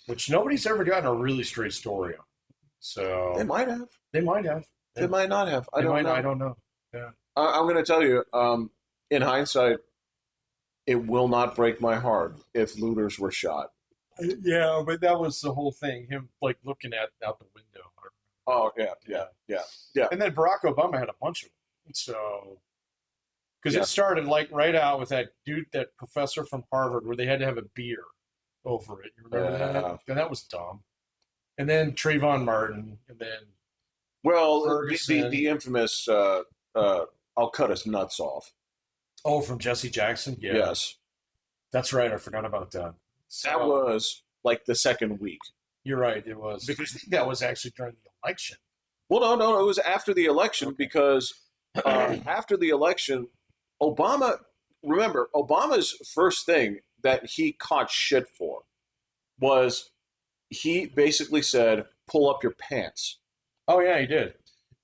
which nobody's ever gotten a really straight story on. they So might have, they might have. they Yeah. might not have. I They don't might. I know. don't know. Yeah. I'm going to tell you, in hindsight, it will not break my heart if looters were shot. Yeah, but that was the whole thing. Him like looking at out the window. Oh yeah, yeah, Yeah. yeah, yeah, And then Barack Obama had a bunch of them. So because it yeah. started like right out with that dude, that professor from Harvard, where they had to have a beer over it. You remember that? And that was dumb. And then Trayvon Martin, and then Well, the Ferguson. infamous "I'll cut his nuts off." Oh, from Jesse Jackson. Yeah, Yes, that's right. I forgot about that. that So was like the second week. you're right. It was because I think that was actually during the election. Well, no, no, it was after the election Okay. because after the election, Obama. Remember, Obama's first thing that he caught shit for was he basically said, "Pull up your pants." Oh yeah, he did.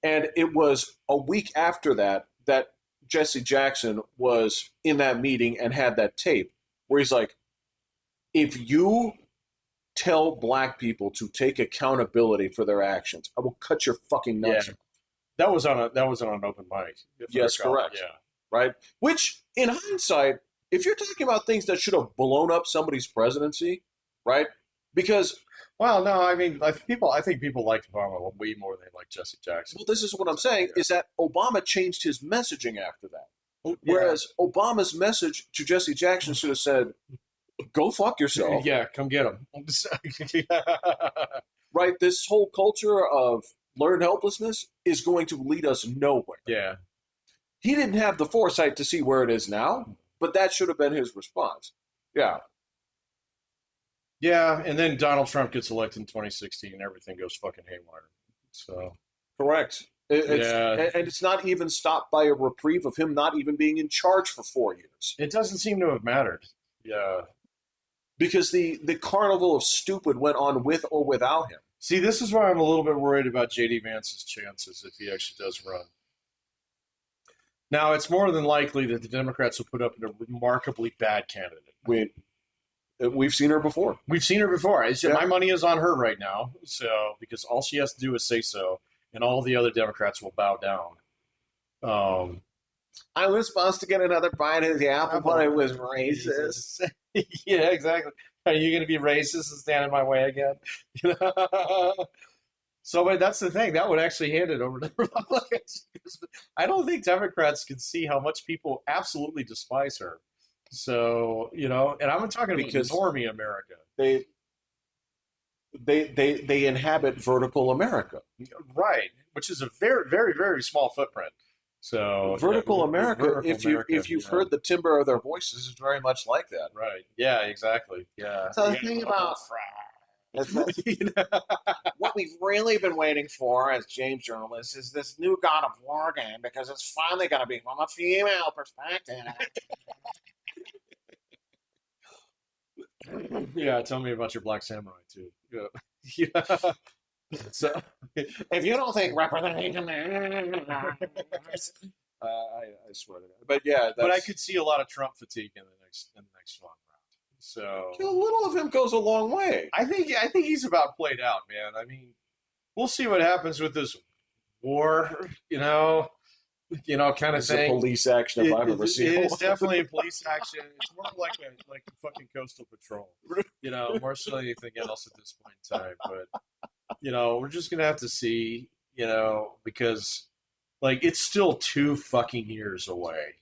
And it was a week after that that Jesse Jackson was in that meeting and had that tape where he's like, if you tell black people to take accountability for their actions, I will cut your fucking Yeah, nuts off. that was on an open mic. If I Yes, recall. correct. Yeah. Right? Which, in hindsight, if you're talking about things that should have blown up somebody's presidency, right? Because, Well, no, I mean, I think people liked Obama way more than they liked Jesse Jackson. well, this is what I'm So, saying, yeah. is that Obama changed his messaging after that. Yeah. Whereas Obama's message to Jesse Jackson should have said, go fuck yourself. Yeah, come get him. Right? This whole culture of learned helplessness is going to lead us nowhere. Yeah. He didn't have the foresight to see where it is now, but that should have been his response. Yeah. Yeah, and then Donald Trump gets elected in 2016 and everything goes fucking haywire. So, Correct. yeah, And it's not even stopped by a reprieve of him not even being in charge for 4 years. it doesn't seem to have mattered. Yeah. Because the carnival of stupid went on with or without him. See, this is why I'm a little bit worried about JD Vance's chances if he actually does run. Now, it's more than likely that the Democrats will put up a remarkably bad candidate. We've seen her before. We've seen her before. Yeah. My money is on her right now. So, because all she has to do is say so, and all the other Democrats will bow down. I was supposed to get another bite of the apple, but it was racist. Yeah, exactly. Are you going to be racist and stand in my way again? So, but that's the thing. That would actually hand it over to the Republicans. I don't think Democrats can see how much people absolutely despise her. So, and I'm talking about Because normie America. they they inhabit vertical America. Right, which is a very, very, very small footprint. So, Vertical yeah, America, vertical if America, you've heard the timbre of their voices, is very much like that. right. Yeah, exactly. Yeah. So the Yeah. thing about You know? what we've really been waiting for as James journalists is this new God of War game because it's finally going to be from a female perspective. Yeah, tell me about your Black Samurai too. Yeah. Yeah. So, If you don't think representation matters, I swear to God. But yeah, but I that's could see a lot of Trump fatigue in the next one round. So a little of him goes a long way. I think he's about played out, man. I mean, we'll see what happens with this war, kind of It's a thing. police action if I've ever seen It is one. definitely a police action. It's more like the fucking coastal patrol, more so than anything else at this point in time. But we're just gonna have to see, because like it's still 2 fucking years away,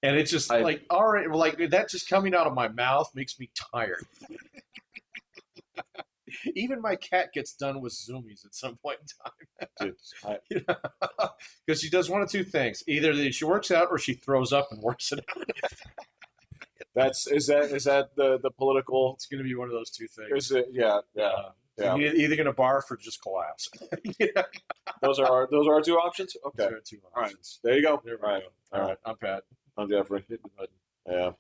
and it's just I like all right, like that just coming out of my mouth makes me tired. Even my cat gets done with zoomies at some point in time. Dude, I, Because she does one of two things: either she works out or she throws up and works it out. is that the political? It's going to be one of those two Is things. it? Yeah, yeah, Yeah. yeah. You're either going to barf or just collapse. Yeah. Those are our two options. Those Okay. are two All right. options. There you go. There All we right. go. All All right. right. I'm Pat. I'm Jeffrey. Hit the button. Yeah.